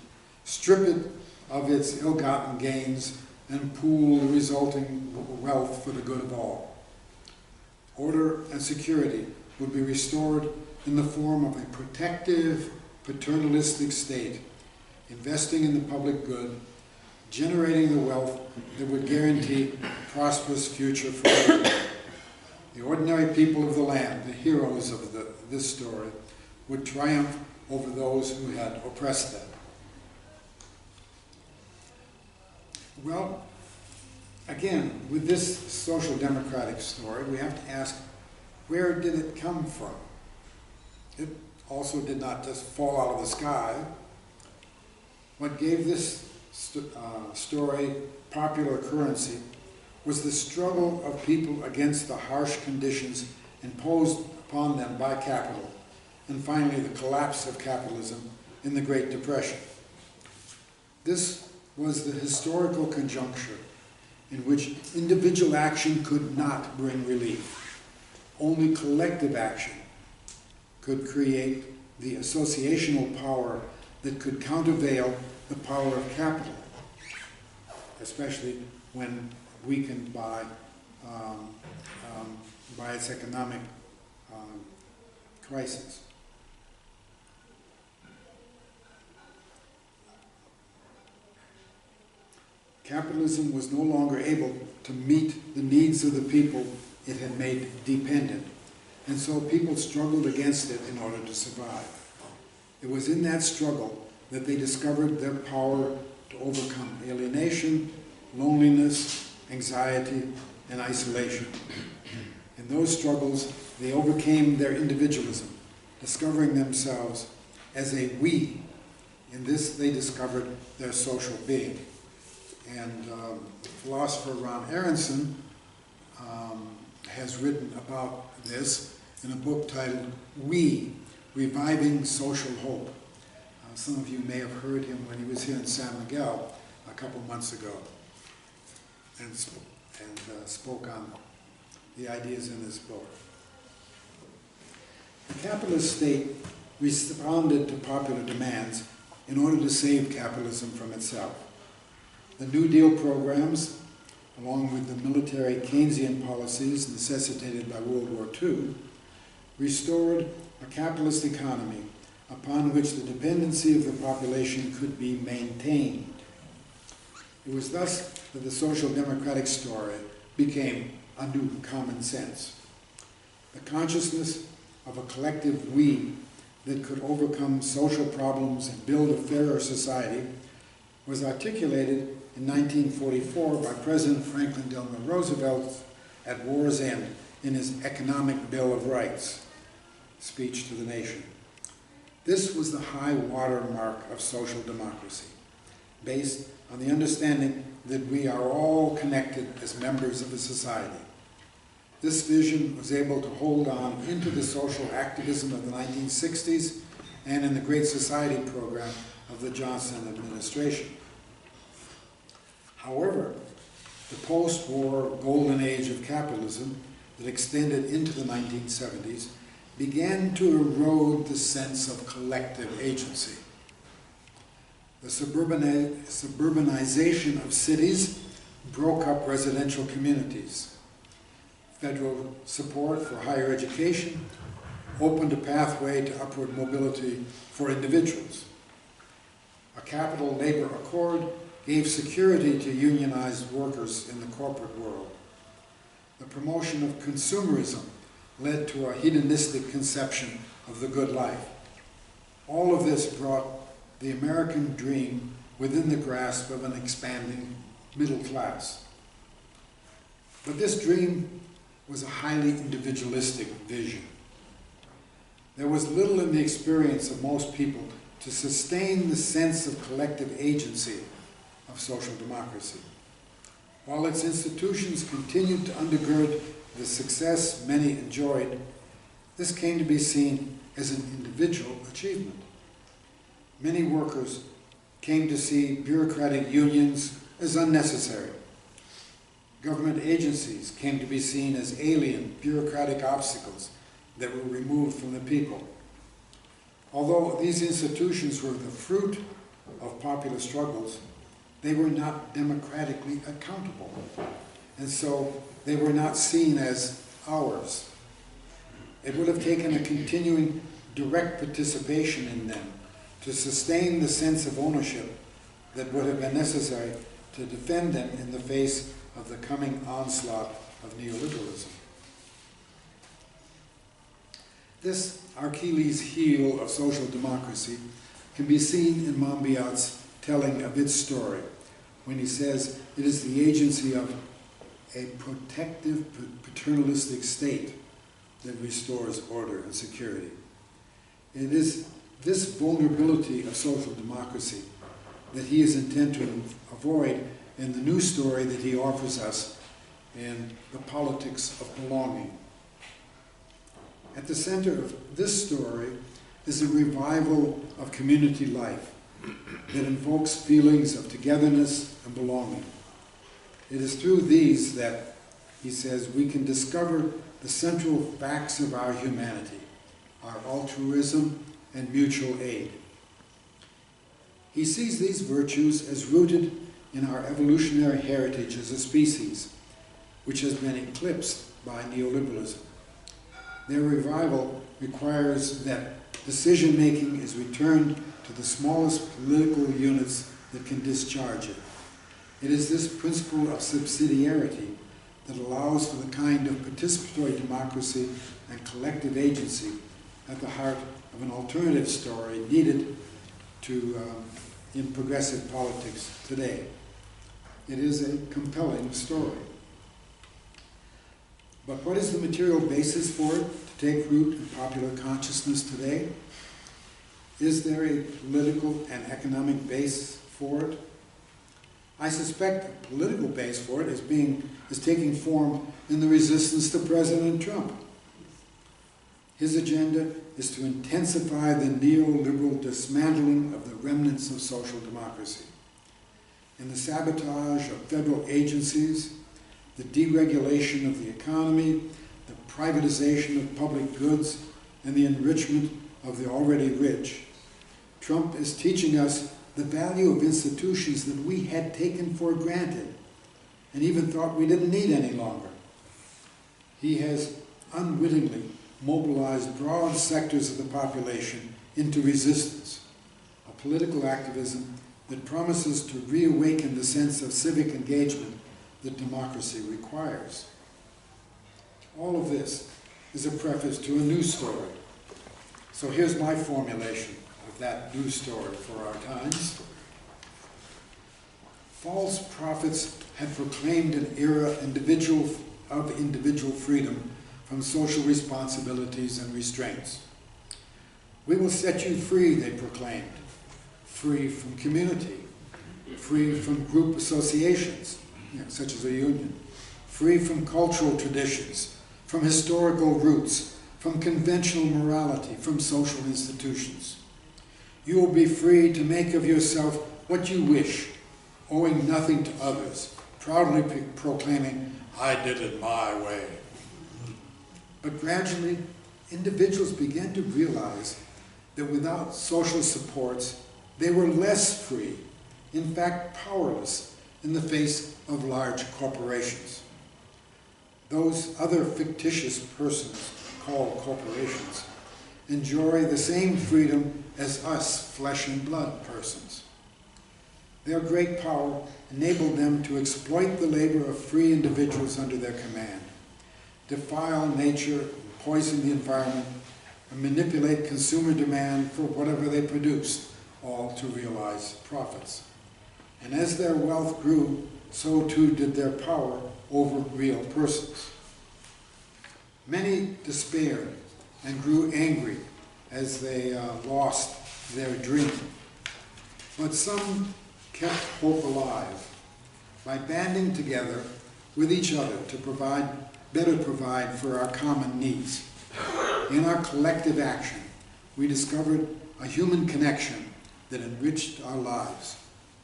strip it of its ill-gotten gains, and pool the resulting wealth for the good of all. Order and security would be restored in the form of a protective, paternalistic state, investing in the public good, generating the wealth that would guarantee a prosperous future for everyone. The ordinary people of the land, the heroes of this story, would triumph over those who had oppressed them. Well, again, with this social democratic story, we have to ask, where did it come from? It also did not just fall out of the sky. What gave this story popular currency was the struggle of people against the harsh conditions imposed upon them by capital, and finally the collapse of capitalism in the Great Depression. This was the historical conjuncture in which individual action could not bring relief. Only collective action could create the associational power that could countervail the power of capital, especially when weakened by by its economic crisis. Capitalism was no longer able to meet the needs of the people it had made dependent, and so people struggled against it in order to survive. It was in that struggle that they discovered their power to overcome alienation, loneliness, anxiety, and isolation. In those struggles, they overcame their individualism, discovering themselves as a we. In this, they discovered their social being. And philosopher Ron Aronson has written about this in a book titled We, Reviving Social Hope. Some of you may have heard him when he was here in San Miguel a couple months ago and spoke on the ideas in this book. The capitalist state responded to popular demands in order to save capitalism from itself. The New Deal programs, along with the military Keynesian policies necessitated by World War II, restored a capitalist economy upon which the dependency of the population could be maintained. It was thus that the social democratic story became a new common sense. The consciousness of a collective we that could overcome social problems and build a fairer society was articulated in 1944 by President Franklin Delano Roosevelt at war's end in his Economic Bill of Rights speech to the nation. This was the high water mark of social democracy, based on the understanding that we are all connected as members of a society. This vision was able to hold on into the social activism of the 1960s and in the Great Society program of the Johnson administration. However, the post-war Golden Age of Capitalism that extended into the 1970s began to erode the sense of collective agency. The suburbanization of cities broke up residential communities. Federal support for higher education opened a pathway to upward mobility for individuals. A capital labor accord gave security to unionized workers in the corporate world. The promotion of consumerism led to a hedonistic conception of the good life. All of this brought the American dream within the grasp of an expanding middle class. But this dream was a highly individualistic vision. There was little in the experience of most people to sustain the sense of collective agency of social democracy. While its institutions continued to undergird the success many enjoyed, this came to be seen as an individual achievement. Many workers came to see bureaucratic unions as unnecessary. Government agencies came to be seen as alien, bureaucratic obstacles that were removed from the people. Although these institutions were the fruit of popular struggles, they were not democratically accountable, and so they were not seen as ours. It would have taken a continuing direct participation in them to sustain the sense of ownership that would have been necessary to defend them in the face of the coming onslaught of neoliberalism. This Achilles' heel of social democracy can be seen in Monbiot's telling of its story, when he says it is the agency of a protective, paternalistic state that restores order and security. It is this vulnerability of social democracy that he is intent to avoid in the new story that he offers us in The Politics of Belonging. At the center of this story is a revival of community life that invokes feelings of togetherness and belonging. It is through these that, he says, we can discover the central facts of our humanity, our altruism and mutual aid. He sees these virtues as rooted in our evolutionary heritage as a species, which has been eclipsed by neoliberalism. Their revival requires that decision-making is returned to the smallest political units that can discharge it. It is this principle of subsidiarity that allows for the kind of participatory democracy and collective agency at the heart of an alternative story needed in progressive politics today. It is a compelling story. But what is the material basis for it to take root in popular consciousness today? Is there a political and economic base for it? I suspect the political base for it is taking form in the resistance to President Trump. His agenda is to intensify the neoliberal dismantling of the remnants of social democracy. In the sabotage of federal agencies, the deregulation of the economy, the privatization of public goods, and the enrichment of the already rich, Trump is teaching us the value of institutions that we had taken for granted and even thought we didn't need any longer. He has unwittingly mobilized broad sectors of the population into resistance, a political activism that promises to reawaken the sense of civic engagement that democracy requires. All of this is a preface to a new story. So here's my formulation of that new story for our times. False prophets had proclaimed an era of individual freedom from social responsibilities and restraints. We will set you free, they proclaimed, free from community, free from group associations, such as a union, free from cultural traditions, from historical roots, from conventional morality, from social institutions. You will be free to make of yourself what you wish, owing nothing to others, proudly proclaiming, "I did it my way." But gradually, individuals began to realize that without social supports, they were less free, in fact powerless, in the face of large corporations. Those other fictitious persons, called corporations, enjoy the same freedom as us flesh and blood persons. Their great power enabled them to exploit the labor of free individuals under their command, defile nature, poison the environment, and manipulate consumer demand for whatever they produced, all to realize profits. And as their wealth grew, so too did their power over real persons. Many despaired and grew angry as they lost their dream. But some kept hope alive by banding together with each other to better provide for our common needs. In our collective action, we discovered a human connection that enriched our lives.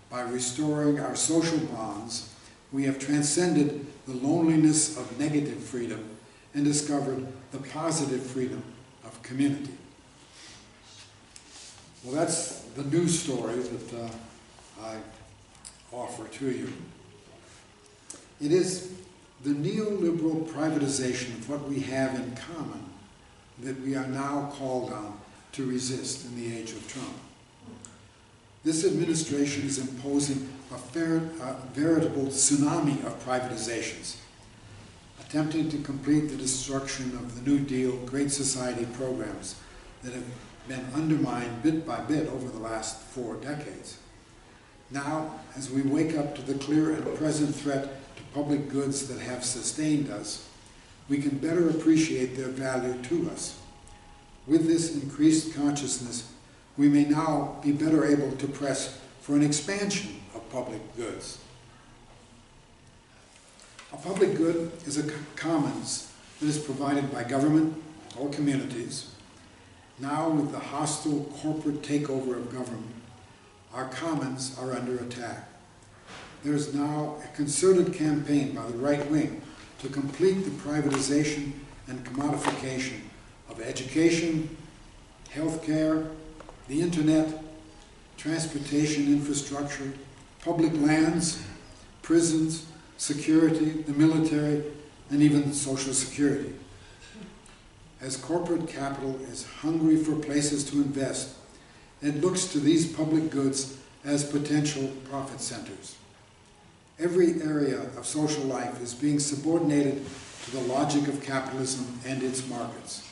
By restoring our social bonds, we have transcended the loneliness of negative freedom and discovered the positive freedom of community. Well, that's the new story that I offer to you. It is the neoliberal privatization of what we have in common that we are now called on to resist in the age of Trump. This administration is imposing a veritable tsunami of privatizations, attempting to complete the destruction of the New Deal Great Society programs that have been undermined bit by bit over the last 4 decades. Now, as we wake up to the clear and present threat to public goods that have sustained us, we can better appreciate their value to us. With this increased consciousness, we may now be better able to press for an expansion of public goods. A public good is a commons that is provided by government or communities. Now, with the hostile corporate takeover of government, our commons are under attack. There is now a concerted campaign by the right wing to complete the privatization and commodification of education, healthcare, the internet, transportation infrastructure, public lands, prisons, security, the military, and even social security. As corporate capital is hungry for places to invest, it looks to these public goods as potential profit centers. Every area of social life is being subordinated to the logic of capitalism and its markets.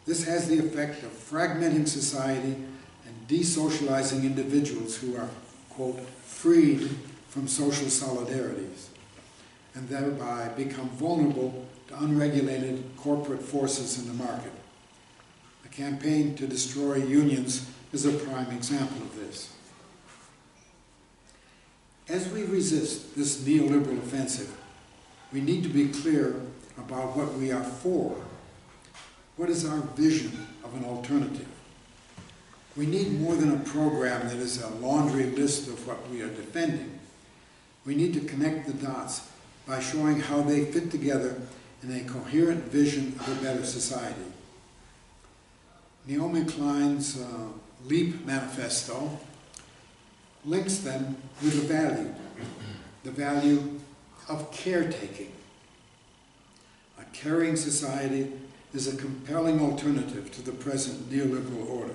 This has the effect of fragmenting society and desocializing individuals who are, quote, freed from social solidarities, and thereby become vulnerable to unregulated corporate forces in the market. The campaign to destroy unions is a prime example of this. As we resist this neoliberal offensive, we need to be clear about what we are for. What is our vision of an alternative? We need more than a program that is a laundry list of what we are defending. We need to connect the dots by showing how they fit together in a coherent vision of a better society. Naomi Klein's LEAP manifesto links them with the value of caretaking. A caring society is a compelling alternative to the present neoliberal order.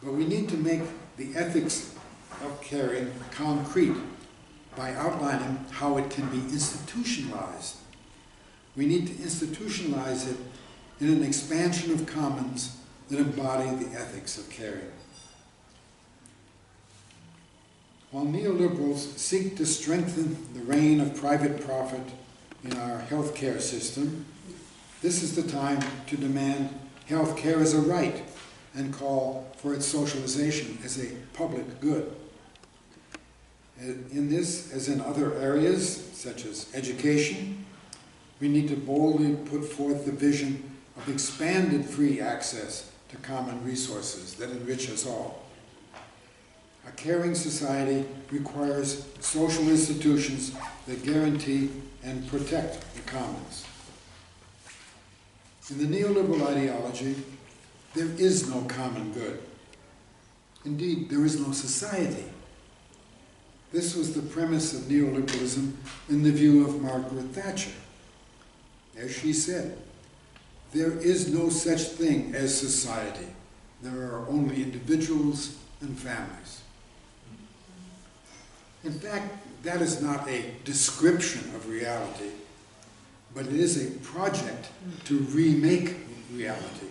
But we need to make the ethics of caring concrete by outlining how it can be institutionalized. We need to institutionalize it in an expansion of commons that embody the ethics of caring. While neoliberals seek to strengthen the reign of private profit in our healthcare system, this is the time to demand healthcare as a right and call for its socialization as a public good. In this, as in other areas, such as education, we need to boldly put forth the vision of expanded free access to common resources that enrich us all. A caring society requires social institutions that guarantee and protect the commons. In the neoliberal ideology, there is no common good. Indeed, there is no society. This was the premise of neoliberalism in the view of Margaret Thatcher. As she said, there is no such thing as society. There are only individuals and families. In fact, that is not a description of reality, but it is a project to remake reality.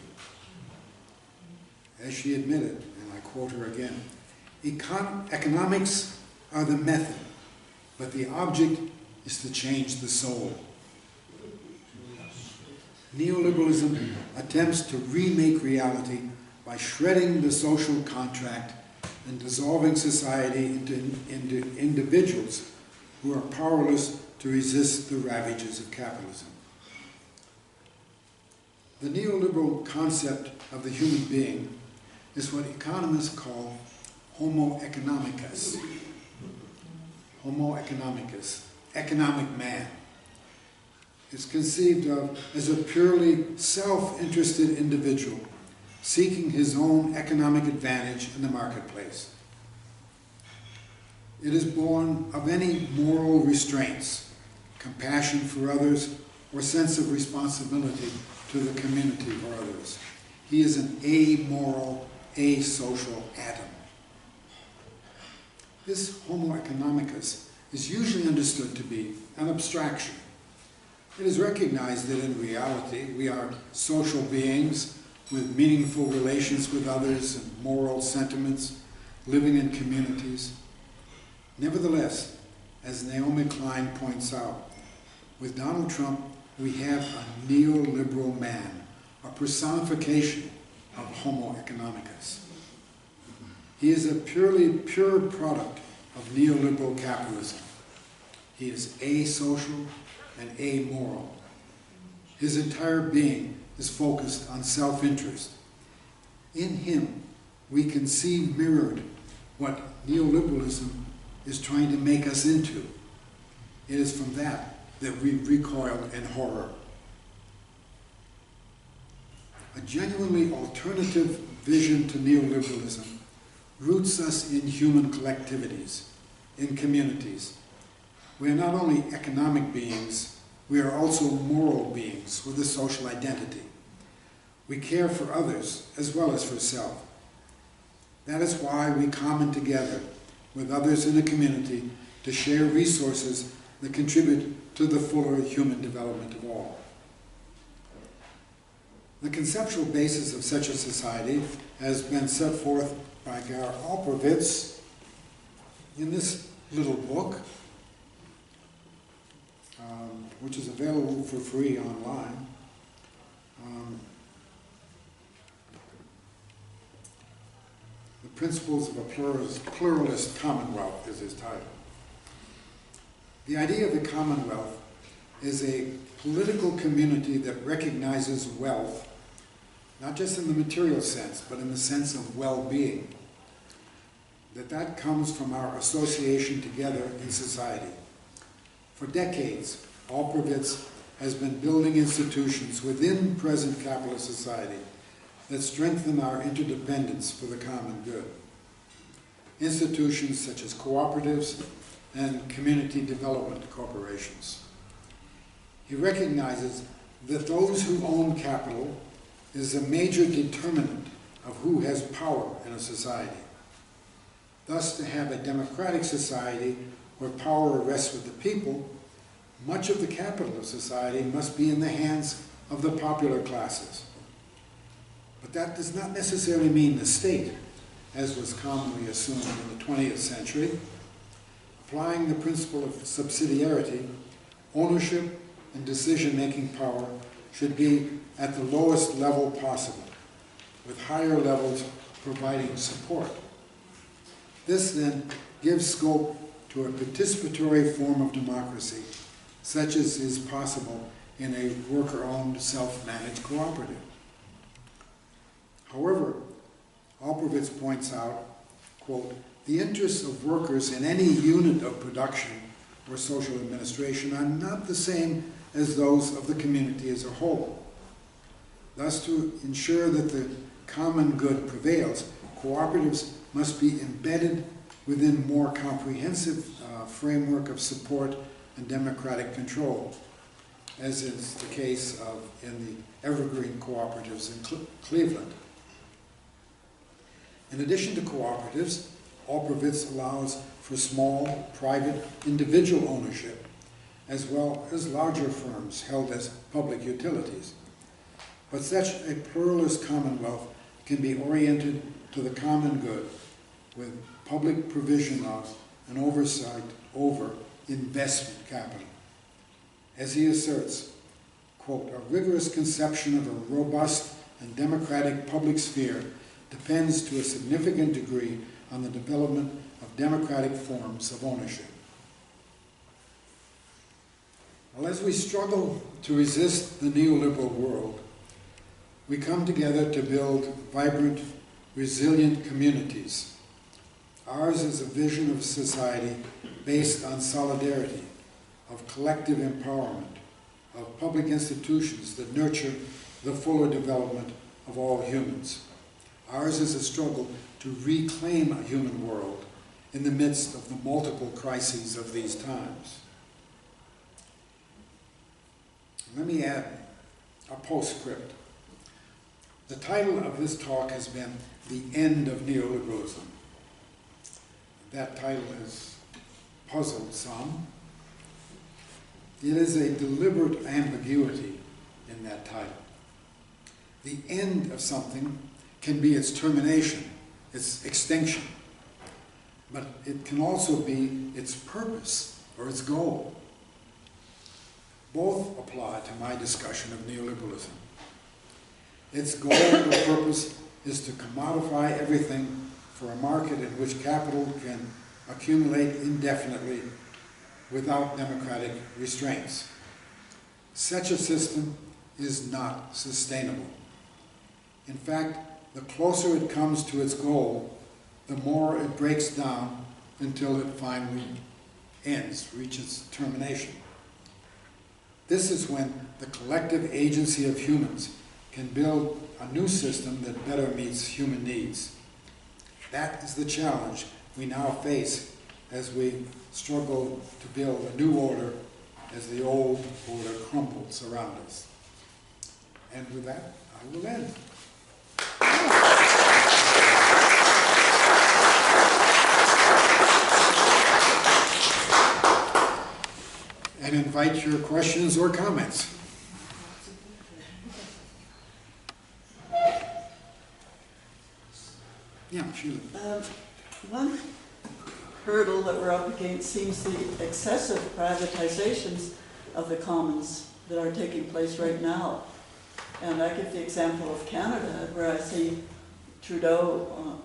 As she admitted, and I quote her again, economics are the method, but the object is to change the soul. Neoliberalism attempts to remake reality by shredding the social contract and dissolving society into individuals who are powerless to resist the ravages of capitalism. The neoliberal concept of the human being is what economists call Homo economicus. Homo economicus, economic man. It's conceived of as a purely self-interested individual seeking his own economic advantage in the marketplace. It is born of any moral restraints, compassion for others, or sense of responsibility to the community or others. He is an amoral, asocial atom. This Homo economicus is usually understood to be an abstraction. It is recognized that in reality we are social beings with meaningful relations with others and moral sentiments, living in communities. Nevertheless, as Naomi Klein points out, with Donald Trump we have a neoliberal man, a personification of Homo economicus. He is a pure product of neoliberal capitalism. He is asocial and amoral. His entire being is focused on self-interest. In him, we can see mirrored what neoliberalism is trying to make us into. It is from that we recoil in horror. A genuinely alternative vision to neoliberalism roots us in human collectivities, in communities, We are not only economic beings, we are also moral beings with a social identity. We care for others as well as for self. That is why we common together with others in the community to share resources that contribute to the fuller human development of all. The conceptual basis of such a society has been set forth by Gar Alperovitz in this little book, which is available for free online. The Principles of a Pluralist Commonwealth is his title. The idea of the Commonwealth is a political community that recognizes wealth, not just in the material sense, but in the sense of well-being. That comes from our association together in society. For decades, Alperovitz has been building institutions within present capitalist society that strengthen our interdependence for the common good. Institutions such as cooperatives and community development corporations. He recognizes that those who own capital is a major determinant of who has power in a society. Thus, to have a democratic society where power rests with the people, much of the capital of society must be in the hands of the popular classes. But that does not necessarily mean the state, as was commonly assumed in the 20th century. Applying the principle of subsidiarity, ownership and decision-making power should be at the lowest level possible, with higher levels providing support. This then gives scope to a participatory form of democracy, such as is possible in a worker-owned, self-managed cooperative. However, Alperovitz points out, quote, the interests of workers in any unit of production or social administration are not the same as those of the community as a whole. Thus, to ensure that the common good prevails, cooperatives must be embedded within more comprehensive framework of support and democratic control, as is the case in the evergreen cooperatives in Cleveland. In addition to cooperatives, Alperovitz allows for small, private, individual ownership, as well as larger firms held as public utilities. But such a pluralist commonwealth can be oriented to the common good with public provision of and oversight over investment capital. As he asserts, quote, a rigorous conception of a robust and democratic public sphere depends to a significant degree on the development of democratic forms of ownership. Well, as we struggle to resist the neoliberal world, we come together to build vibrant, resilient communities. Ours is a vision of society based on solidarity, of collective empowerment, of public institutions that nurture the fuller development of all humans. Ours is a struggle to reclaim a human world in the midst of the multiple crises of these times. Let me add a postscript. The title of this talk has been The End of Neoliberalism. That title has puzzled some. It is a deliberate ambiguity in that title. The end of something can be its termination, its extinction, but it can also be its purpose or its goal. Both apply to my discussion of neoliberalism. Its goal or purpose is to commodify everything for a market in which capital can accumulate indefinitely without democratic restraints. Such a system is not sustainable. In fact, the closer it comes to its goal, the more it breaks down until it finally ends, reaches termination. This is when the collective agency of humans can build a new system that better meets human needs. That is the challenge we now face as we struggle to build a new order as the old order crumbles around us. And with that, I will end. And invite your questions or comments. Yeah, Sheila. One hurdle that we're up against seems the excessive privatizations of the commons that are taking place right now. And I give the example of Canada, where I see Trudeau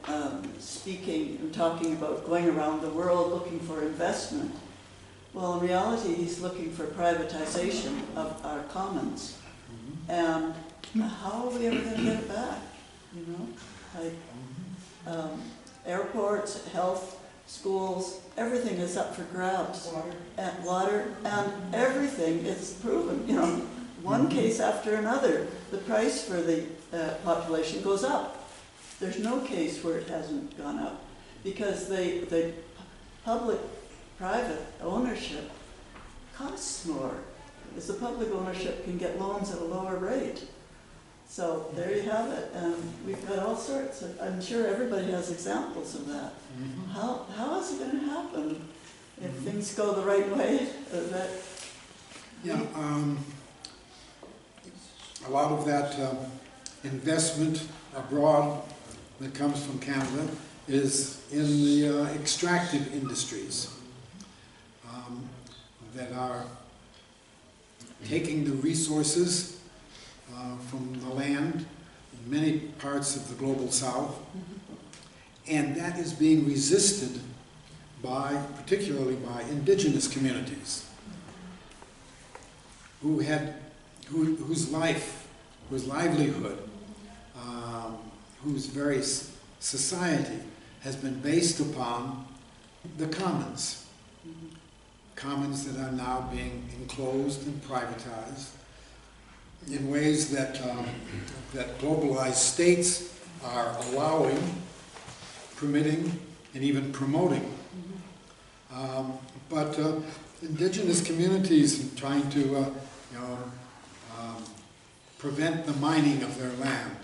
speaking and talking about going around the world looking for investment. Well, in reality, he's looking for privatization of our commons. And how are we ever going to get it back? You know, like airports, health, schools, everything is up for grabs. Water, and everything is proven. You know, one case after another, the price for the population goes up. There's no case where it hasn't gone up, because the public-private ownership costs more, because the public ownership can get loans at a lower rate. So there you have it, and we've got all sorts of, I'm sure everybody has examples of that. How is it going to happen if things go the right way? A lot of that investment abroad that comes from Canada is in the extractive industries that are taking the resources from the land in many parts of the global south, and that is being resisted particularly by indigenous communities whose livelihood, whose very society has been based upon the commons. Commons that are now being enclosed and privatized in ways that globalized states are allowing, permitting, and even promoting. But indigenous communities trying to prevent the mining of their land,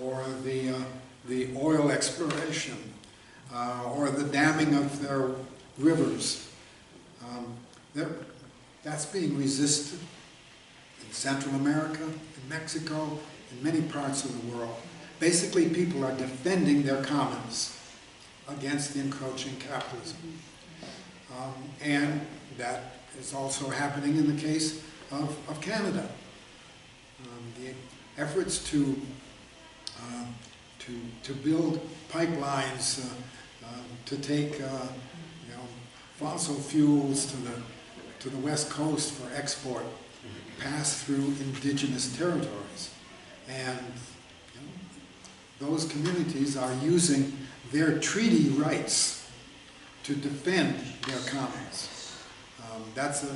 or the oil exploration, or the damming of their rivers. That's being resisted in Central America, in Mexico, in many parts of the world. Basically, people are defending their commons against the encroaching capitalism. And that is also happening in the case of Canada. The efforts to build pipelines to take fossil fuels to the West Coast for export pass through indigenous territories, and those communities are using their treaty rights to defend their commons. That's a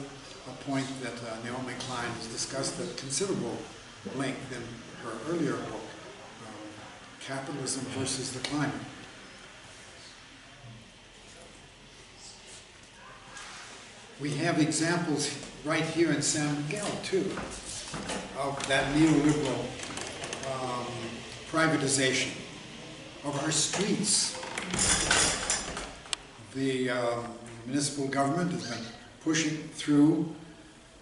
point that Naomi Klein has discussed at considerable length in her earlier book, Capitalism versus the Climate. We have examples right here in San Miguel, too, of that neoliberal privatization of our streets. The municipal government has been pushing through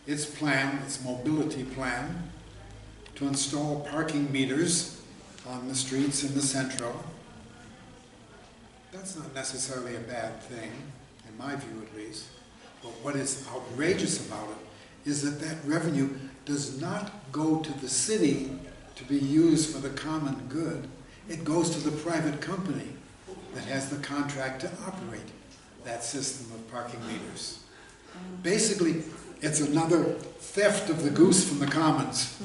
its plan, its mobility plan, to install parking meters on the streets in the centro. That's not necessarily a bad thing, in my view at least. But what is outrageous about it is that that revenue does not go to the city to be used for the common good. It goes to the private company that has the contract to operate that system of parking meters. Basically, it's another theft of the goose from the commons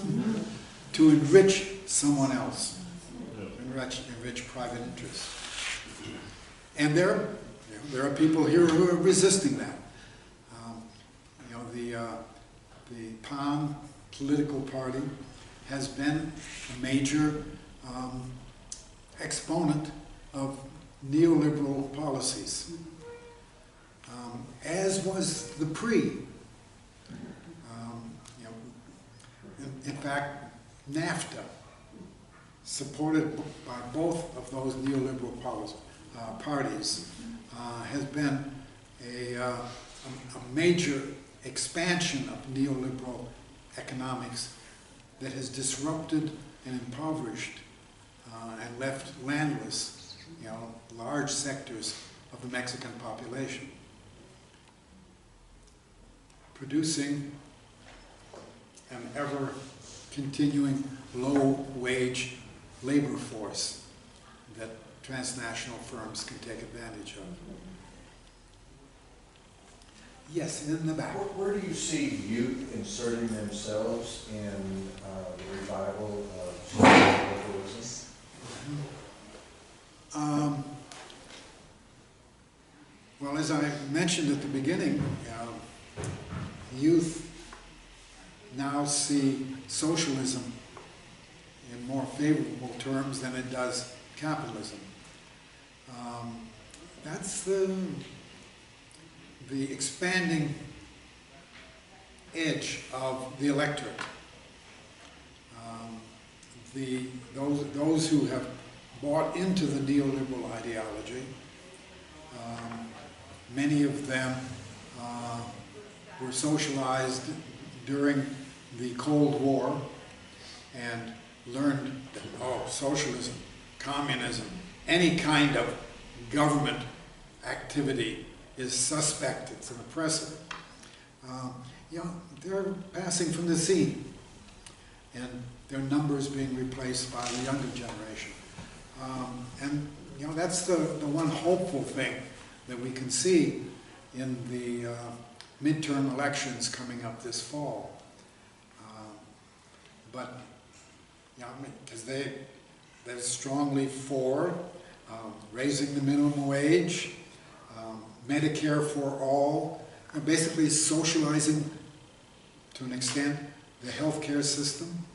to enrich someone else, enrich private interests. And there are people here who are resisting that. The PAN political party has been a major exponent of neoliberal policies. as was the pre. You know, in fact, NAFTA, supported by both of those neoliberal parties, has been a major expansion of neoliberal economics that has disrupted and impoverished and left landless, you know, large sectors of the Mexican population, producing an ever-continuing low-wage labor force that transnational firms can take advantage of. Yes, in the back. Where do you see youth inserting themselves in the revival of neoliberalism? Well, as I mentioned at the beginning, youth now see socialism in more favorable terms than it does capitalism. That's the expanding edge of the electorate. Those who have bought into the neoliberal ideology, many of them were socialized during the Cold War and learned that, oh, socialism, communism, any kind of government activity is suspect, it's an oppressive. You know, they're passing from the scene, and their numbers being replaced by the younger generation. And you know, that's the one hopeful thing that we can see in the midterm elections coming up this fall. But you know, because they're strongly for raising the minimum wage, Medicare for all, basically socializing to an extent the healthcare system.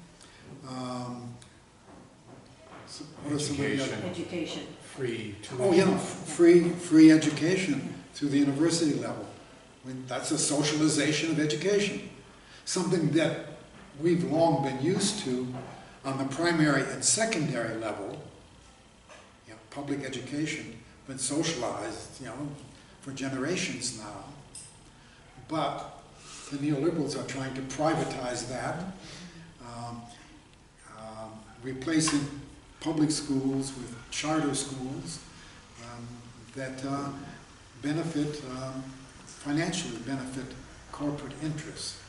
Education. Free tuition. Oh yeah, free education through the university level. I mean, that's a socialization of education. Something that we've long been used to on the primary and secondary level. You know, public education been socialized, you know, for generations now. But the neoliberals are trying to privatize that, replacing public schools with charter schools that benefit, financially benefit corporate interests.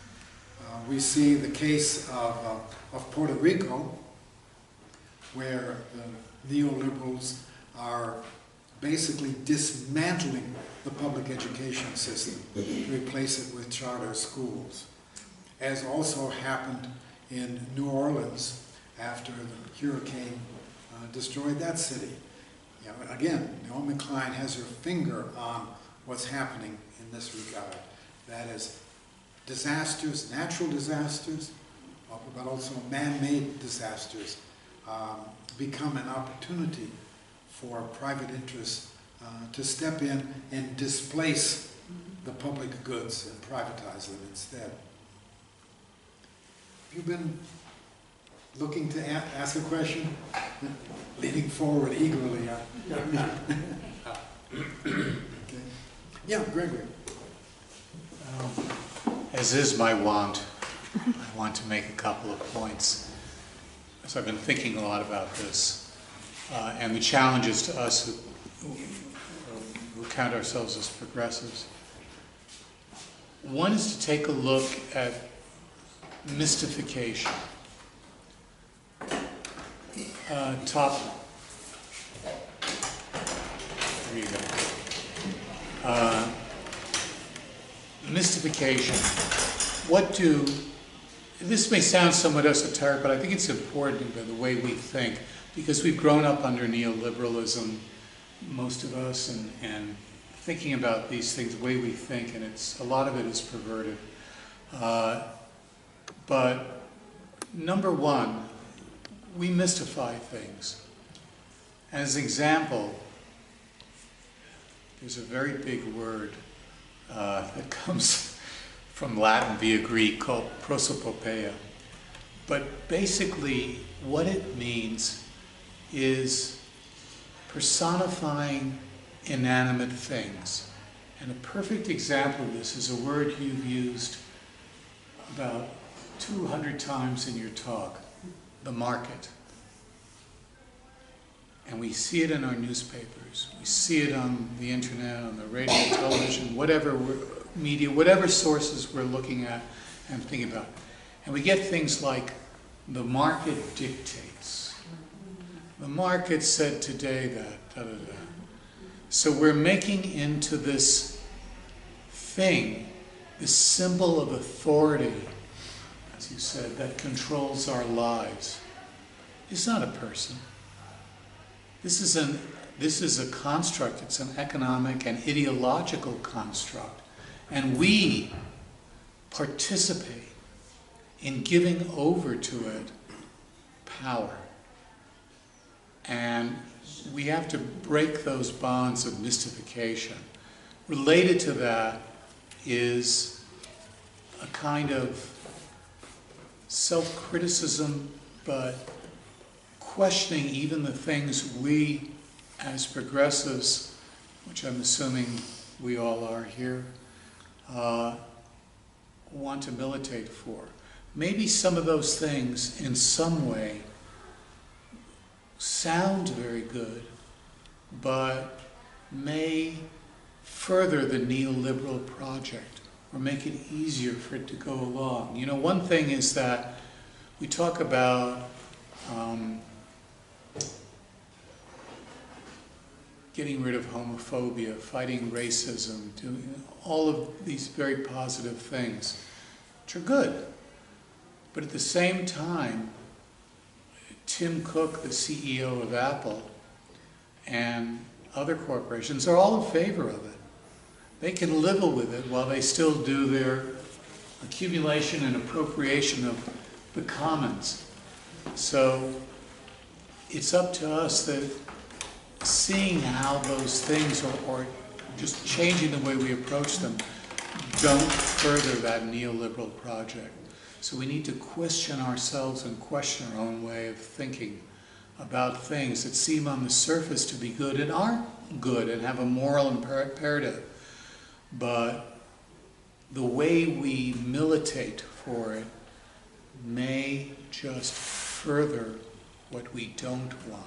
We see the case of Puerto Rico, where the neoliberals are basically dismantling the public education system to replace it with charter schools, as also happened in New Orleans after the hurricane destroyed that city. You know, again, Naomi Klein has her finger on what's happening in this regard. That is, disasters, natural disasters, but also man-made disasters become an opportunity for private interests to step in and displace the public goods and privatize them instead. Have you been looking to ask a question? Leaning forward eagerly. Okay. Yeah, Gregory. As is my wont, I want to make a couple of points. So I've been thinking a lot about this, and the challenges to us who count ourselves as progressives. One is to take a look at mystification. Top. There you go. Mystification. This may sound somewhat esoteric, but I think it's important by the way we think, because we've grown up under neoliberalism, most of us, and thinking about these things the way we think, and a lot of it is perverted. But number one, we mystify things. As an example, there's a very big word that comes from Latin via Greek called prosopopeia. But basically, what it means is personifying inanimate things. And a perfect example of this is a word you've used about 200 times in your talk, the market. And we see it in our newspapers, we see it on the internet, on the radio, television, whatever media, whatever sources we're looking at and thinking about. And we get things like, the market dictates. The market said today that, da-da-da. So we're making into this thing, this symbol of authority, as you said, that controls our lives. It's not a person. This is a construct. It's an economic and ideological construct. And we participate in giving over to it power. And we have to break those bonds of mystification. Related to that is a kind of self-criticism, but questioning even the things we, as progressives, which I'm assuming we all are here, want to militate for. Maybe some of those things, in some way, sound very good, but may further the neoliberal project or make it easier for it to go along. You know, one thing is that we talk about getting rid of homophobia, fighting racism, doing all of these very positive things, which are good. But at the same time, Tim Cook, the CEO of Apple, and other corporations are all in favor of it. They can live with it while they still do their accumulation and appropriation of the commons. So it's up to us that seeing how those things or just changing the way we approach them don't further that neoliberal project. So we need to question ourselves and question our own way of thinking about things that seem on the surface to be good and aren't good and have a moral imperative. But the way we militate for it may just further what we don't want.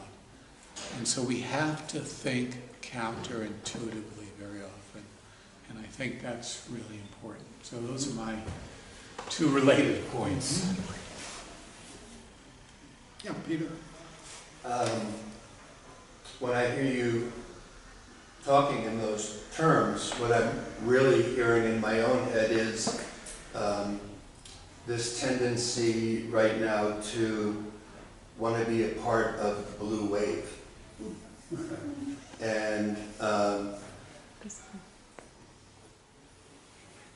And so we have to think counterintuitively very often. And I think that's really important. So those are my two related points. Yeah, Peter. When I hear you talking in those terms, what I'm really hearing in my own head is this tendency right now to want to be a part of the blue wave. And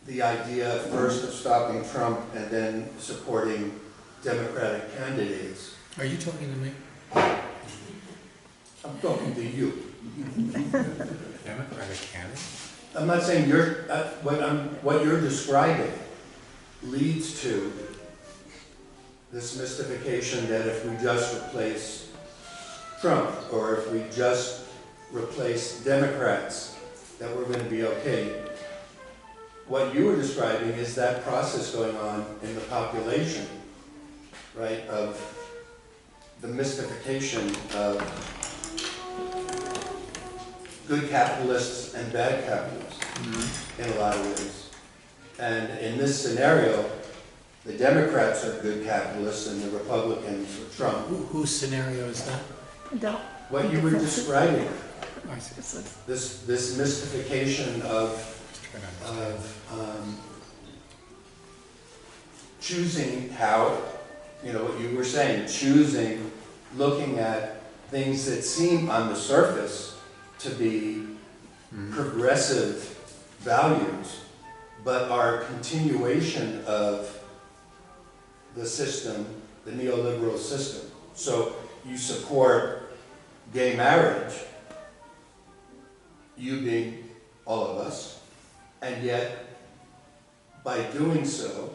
the idea first of stopping Trump and then supporting Democratic candidates. Are you talking to me? I'm talking to you. Democratic candidate? I'm not saying you're, what you're describing leads to this mystification that if we just replace Trump or if we just replace Democrats, that we're going to be okay. What you were describing is that process going on in the population, right, of the mystification of good capitalists and bad capitalists in a lot of ways. And in this scenario, the Democrats are good capitalists and the Republicans are Trump. Whose scenario is that? What you were describing, I see. this mystification of choosing how, you know, what you were saying, choosing, looking at things that seem on the surface to be progressive values, but are a continuation of the system, the neoliberal system. So you support gay marriage, you being all of us, and yet, by doing so,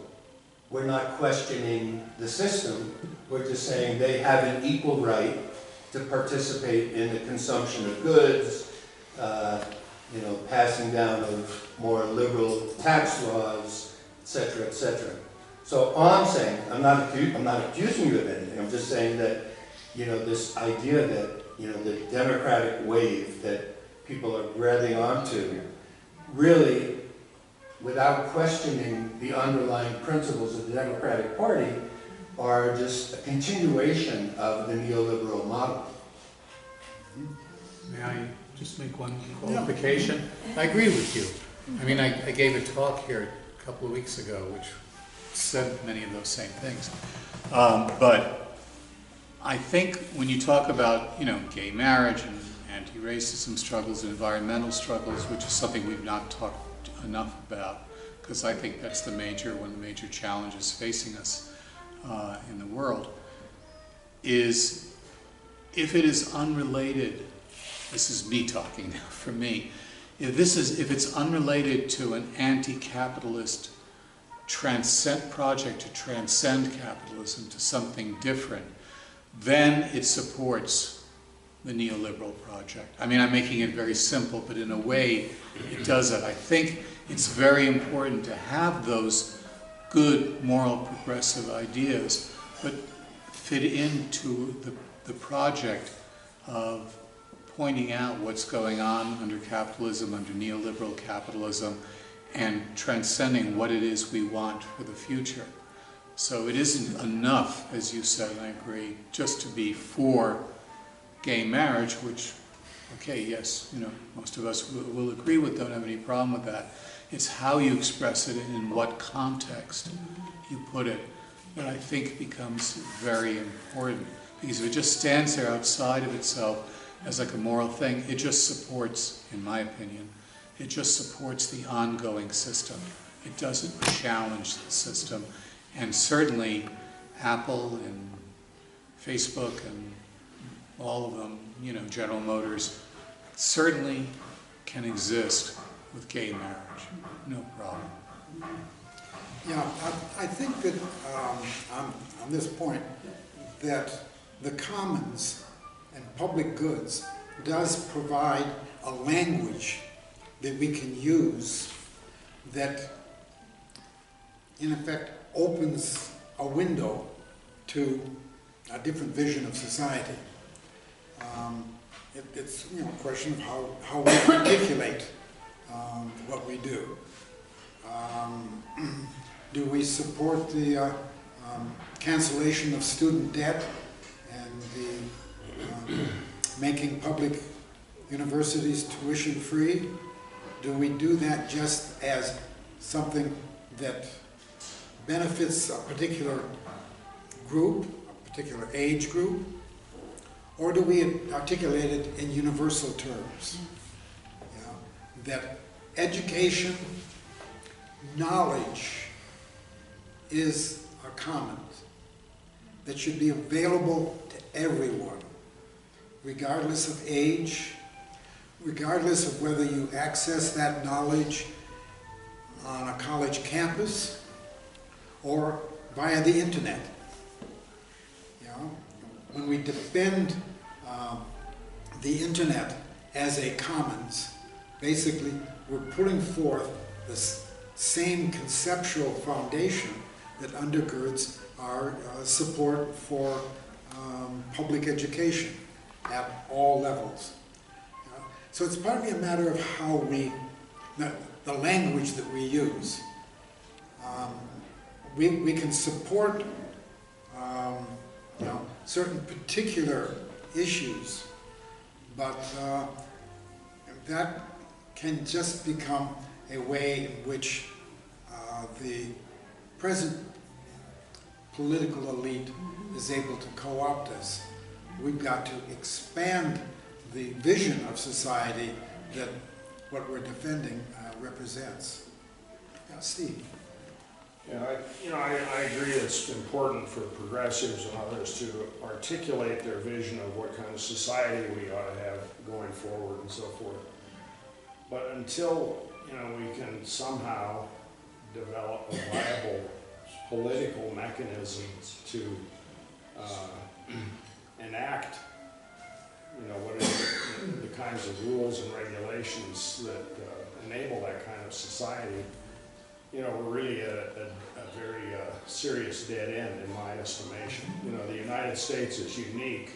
we're not questioning the system. We're just saying they have an equal right to participate in the consumption of goods, passing down of more liberal tax laws, etc., etc. So all I'm saying, I'm not accusing you of anything. I'm just saying that, this idea that, the democratic wave that people are grabbing onto, really, without questioning the underlying principles of the Democratic Party, are just a continuation of the neoliberal model. May I just make one qualification? I agree with you. I mean, I gave a talk here a couple of weeks ago which said many of those same things. But I think when you talk about, gay marriage and anti-racism struggles and environmental struggles, which is something we've not talked enough about, because I think that's one of the major challenges facing us in the world, is if it is unrelated, this is me talking now for me, if it's unrelated to an anti-capitalist project to transcend capitalism to something different, then it supports the neoliberal project. I mean, I'm making it very simple, but in a way it does it. I think it's very important to have those good, moral, progressive ideas, but fit into the project of pointing out what's going on under capitalism, under neoliberal capitalism, and transcending what it is we want for the future. So it isn't enough, as you said, and I agree, just to be for gay marriage, which, okay, yes, most of us will agree with, don't have any problem with that. It's how you express it and in what context you put it that I think becomes very important. Because if it just stands there outside of itself as like a moral thing, it just supports, in my opinion, it just supports the ongoing system. It doesn't challenge the system. And certainly Apple and Facebook and all of them, General Motors, certainly can exist with gay marriage. No problem. Yeah, I think that on this point, that the commons and public goods does provide a language that we can use that, in effect, opens a window to a different vision of society. It's a question of how we articulate what we do. Do we support the cancellation of student debt and the making public universities tuition free? Do we do that just as something that benefits a particular group, a particular age group? Or do we articulate it in universal terms? That education, knowledge is a commons that should be available to everyone, regardless of age, regardless of whether you access that knowledge on a college campus or via the internet. When we defend the internet as a commons, basically we're putting forth this same conceptual foundation that undergirds our support for public education at all levels. So it's partly a matter of how the language that we use. We can support certain particular issues, but that can just become a way in which the present political elite is able to co-opt us. We've got to expand the vision of society that what we're defending represents. Yeah, Steve. Yeah, I agree it's important for progressives and others to articulate their vision of what kind of society we ought to have going forward and so forth. But until we can somehow develop a viable political mechanism to enact, what are the kinds of rules and regulations that enable that kind of society, we're really at a very serious dead end in my estimation. The United States is unique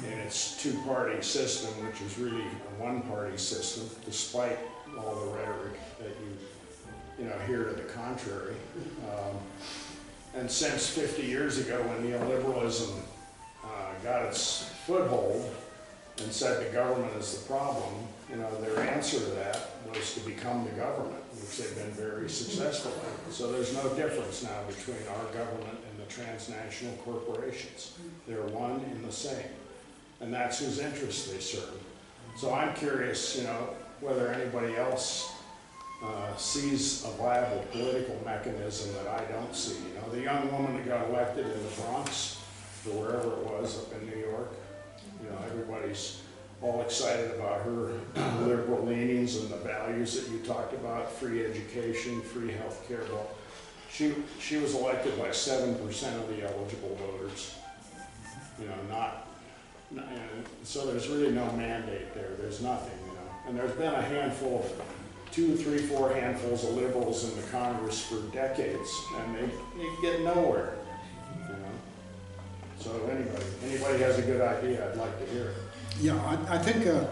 in its two-party system, which is really a one-party system, despite all the rhetoric that you hear to the contrary. And since 50 years ago, when neoliberalism got its foothold and said the government is the problem, their answer to that was to become the government, which they've been very successful at. So there's no difference now between our government and the transnational corporations. They're one and the same. And that's whose interests they serve. So I'm curious, whether anybody else sees a viable political mechanism that I don't see. The young woman that got elected in the Bronx, or wherever it was up in New York, everybody's all excited about her liberal leanings and the values that you talked about, free education, free health care. Well, she was elected by 7% of the eligible voters. So there's really no mandate there. There's nothing, And there's been a handful of 2, 3, 4 handfuls of liberals in the Congress for decades, and they get nowhere, So anybody has a good idea, I'd like to hear it. Yeah, I think a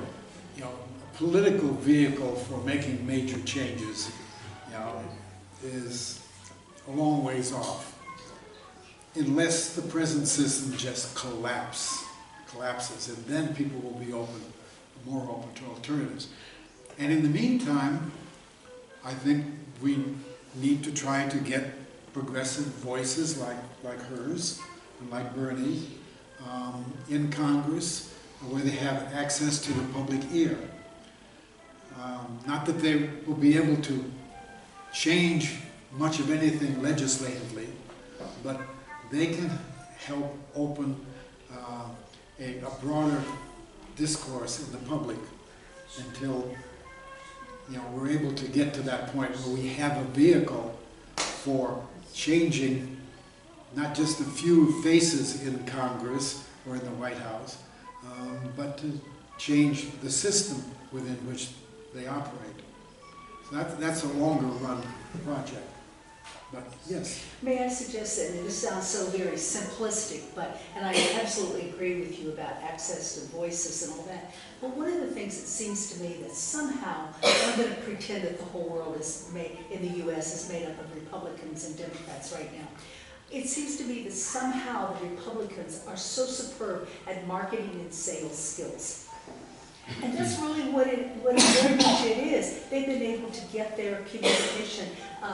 political vehicle for making major changes, is a long ways off, unless the present system just collapses, and then people will be more open to alternatives. And in the meantime, I think we need to try to get progressive voices like hers and like Bernie in Congress, where they have access to the public ear. Not that they will be able to change much of anything legislatively, but they can help open a broader discourse in the public until we're able to get to that point where we have a vehicle for changing not just a few faces in Congress or in the White House, but to change the system within which they operate. So that's a longer run project. But yes. May I suggest that, and this sounds so very simplistic, and I absolutely agree with you about access to voices and all that, but one of the things that seems to me that somehow, I'm going to pretend that the whole world in the U.S. is made up of Republicans and Democrats right now. It seems to me that somehow the Republicans are so superb at marketing and sales skills. And that's really what very much it is. They've been able to get their communication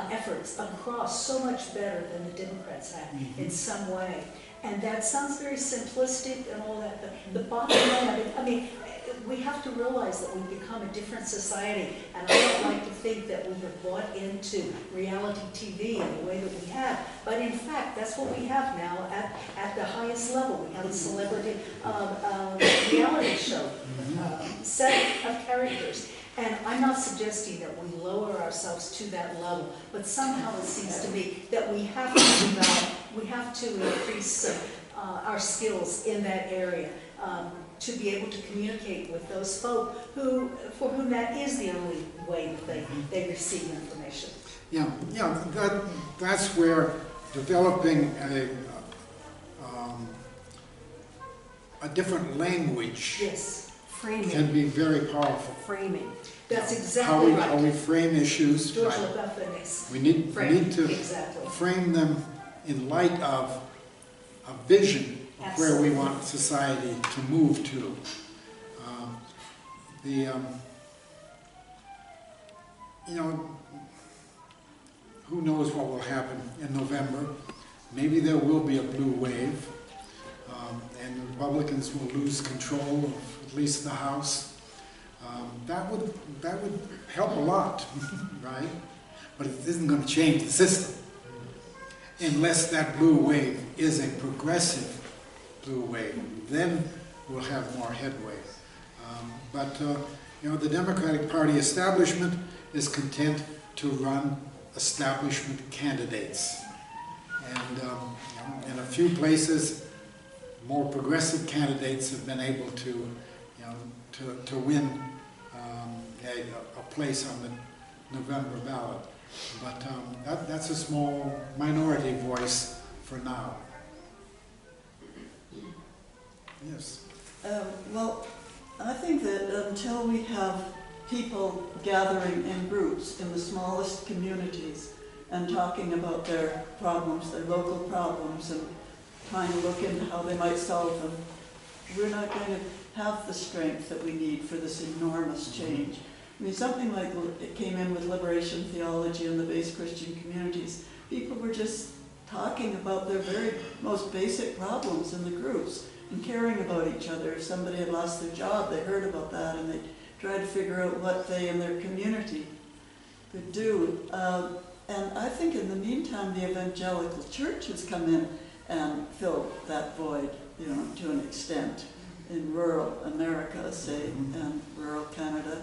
efforts across so much better than the Democrats have in some way. And that sounds very simplistic and all that, but the bottom line, I mean, we have to realize that we've become a different society, and I don't like to think that we have bought into reality TV in the way that we have, but in fact, that's what we have now at the highest level. We have a celebrity reality show, set of characters. And I'm not suggesting that we lower ourselves to that level, but somehow it seems to me that we have to develop, we have to increase our skills in that area. To be able to communicate with those folk for whom that is the only way that they receive information. Yeah, that's where developing a different language can be very powerful. Framing. That's exactly right. How we frame issues. George Right. LeBoeuf We need to frame them in light of a vision of where we want society to move to. Who knows what will happen in November? Maybe there will be a blue wave, and the Republicans will lose control of at least the House. That would help a lot, right? But it isn't going to change the system unless that blue wave is a progressive blue wave. Then we'll have more headway. But The Democratic Party establishment is content to run establishment candidates. And in a few places, more progressive candidates have been able to, to win a place on the November ballot. But that's a small minority voice for now. Yes. Well, I think that until we have people gathering in groups in the smallest communities and talking about their problems, their local problems, and trying to look into how they might solve them, we're not going to have the strength that we need for this enormous change. I mean, something like it came in with liberation theology in the base Christian communities. People were just talking about their very most basic problems in the groups and caring about each other. If somebody had lost their job, they heard about that and they tried to figure out what they in their community could do. And I think in the meantime, the evangelical church has come in and filled that void, to an extent, in rural America, say, and rural Canada.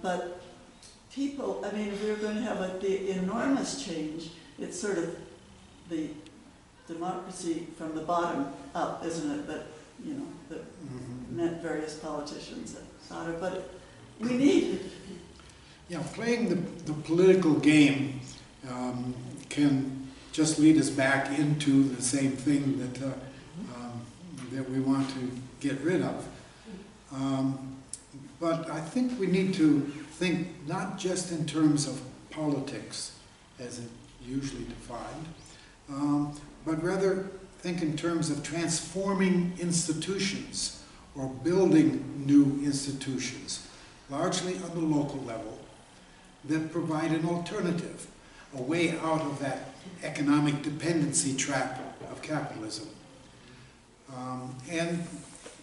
But people, I mean, if we were going to have the enormous change, it's sort of the democracy from the bottom up, isn't it? That, that meant various politicians that thought of, but we need it. Yeah, playing the political game can just lead us back into the same thing that we want to get rid of. But I think we need to think not just in terms of politics, as it usually defined, but rather think in terms of transforming institutions or building new institutions, largely on the local level, that provide an alternative, a way out of that economic dependency trap of capitalism. And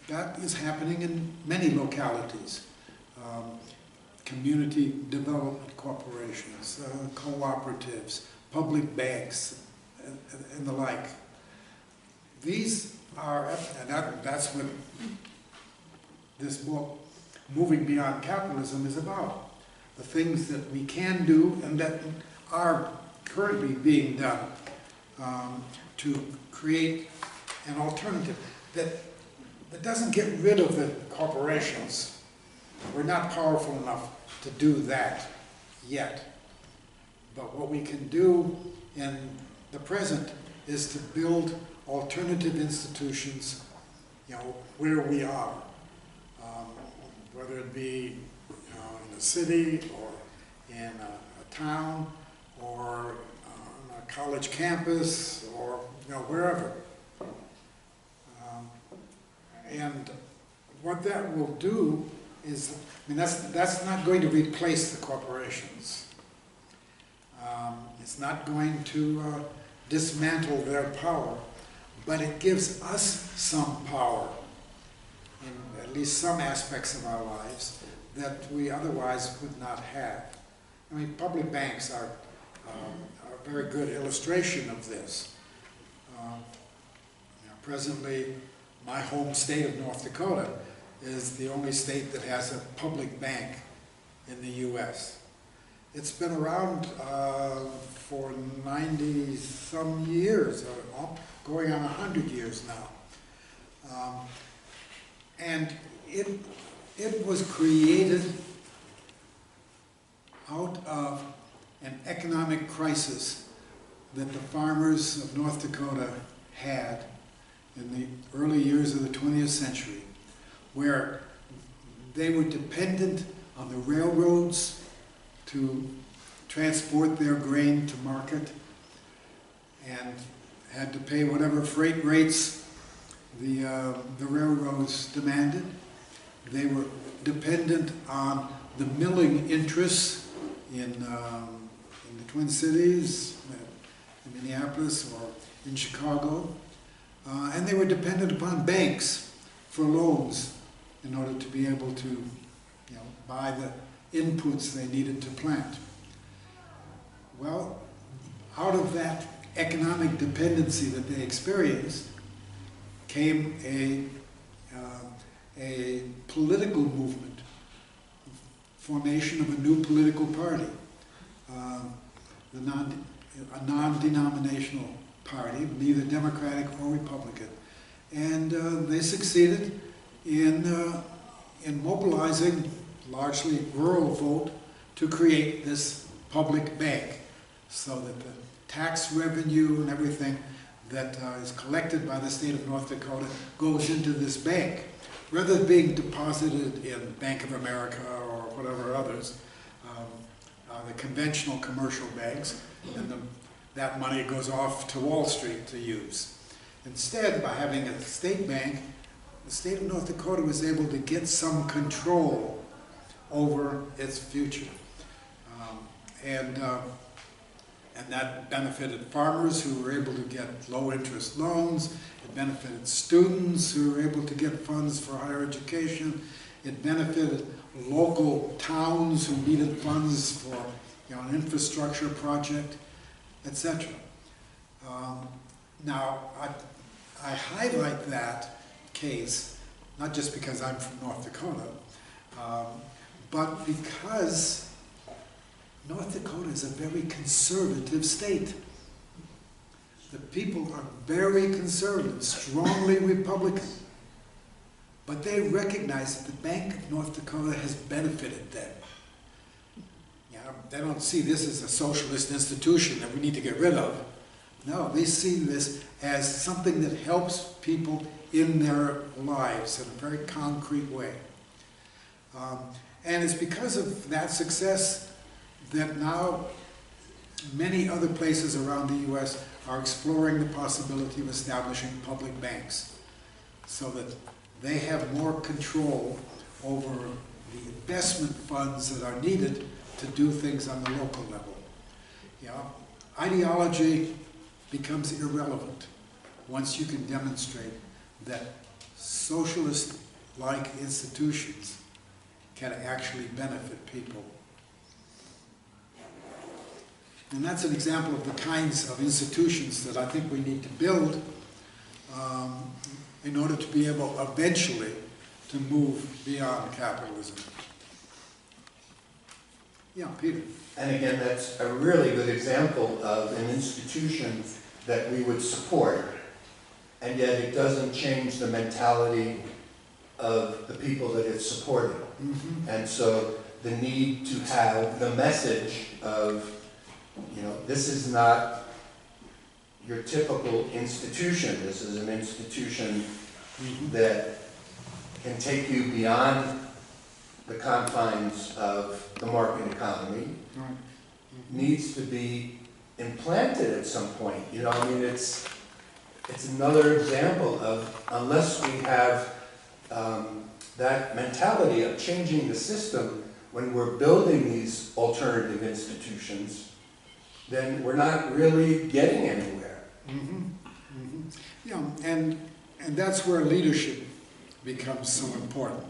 that is happening in many localities. Community development corporations, cooperatives, public banks, and the like. These are, and that's what this book, Moving Beyond Capitalism, is about. The things that we can do and that are currently being done to create an alternative that doesn't get rid of the corporations. We're not powerful enough to do that yet. But what we can do in the present is to build alternative institutions, where we are, whether it be in a city or in a town or on a college campus or wherever. And what that will do is, that's not going to replace the corporations. It's not going to dismantle their power, but it gives us some power in at least some aspects of our lives that we otherwise would not have. Public banks are a very good illustration of this. Presently, my home state of North Dakota is the only state that has a public bank in the U.S. It's been around for 90-some years, going on 100 years now. And it was created out of an economic crisis that the farmers of North Dakota had in the early years of the 20th century, where they were dependent on the railroads to transport their grain to market and had to pay whatever freight rates the railroads demanded. They were dependent on the milling interests in the Twin Cities, in Minneapolis or in Chicago, and they were dependent upon banks for loans in order to be able to buy the inputs they needed to plant. Well, out of that economic dependency that they experienced came a political movement formation of a new political party, a non-denominational party, neither Democratic or Republican. And they succeeded in mobilizing largely rural vote to create this public bank, so that the tax revenue and everything that is collected by the state of North Dakota goes into this bank, rather than being deposited in Bank of America or whatever others, the conventional commercial banks, and that money goes off to Wall Street to use. Instead, by having a state bank, the state of North Dakota was able to get some control over its future. And that benefited farmers who were able to get low-interest loans. It benefited students who were able to get funds for higher education. It benefited local towns who needed funds for, an infrastructure project, etc. Now, I highlight that case, not just because I'm from North Dakota, but because North Dakota is a very conservative state. The people are very conservative, strongly Republican. But they recognize that the Bank of North Dakota has benefited them. They don't see this as a socialist institution that we need to get rid of. No, they see this as something that helps people in their lives in a very concrete way. And it's because of that success that now many other places around the U.S. are exploring the possibility of establishing public banks, so that they have more control over the investment funds that are needed to do things on the local level. Ideology becomes irrelevant once you can demonstrate that socialist-like institutions can actually benefit people. And that's an example of the kinds of institutions that I think we need to build in order to be able eventually to move beyond capitalism. Yeah, Peter. And again, that's a really good example of an institution that we would support, and yet it doesn't change the mentality of the people that it's supporting. Mm-hmm. And so the need to have the message of, this is not your typical institution. This is an institution that can take you beyond the confines of the market economy, Right. needs to be implanted at some point. It's another example of, unless we have that mentality of changing the system when we're building these alternative institutions, then we're not really getting anywhere. Mm-hmm. Mm-hmm. And that's where leadership becomes so important.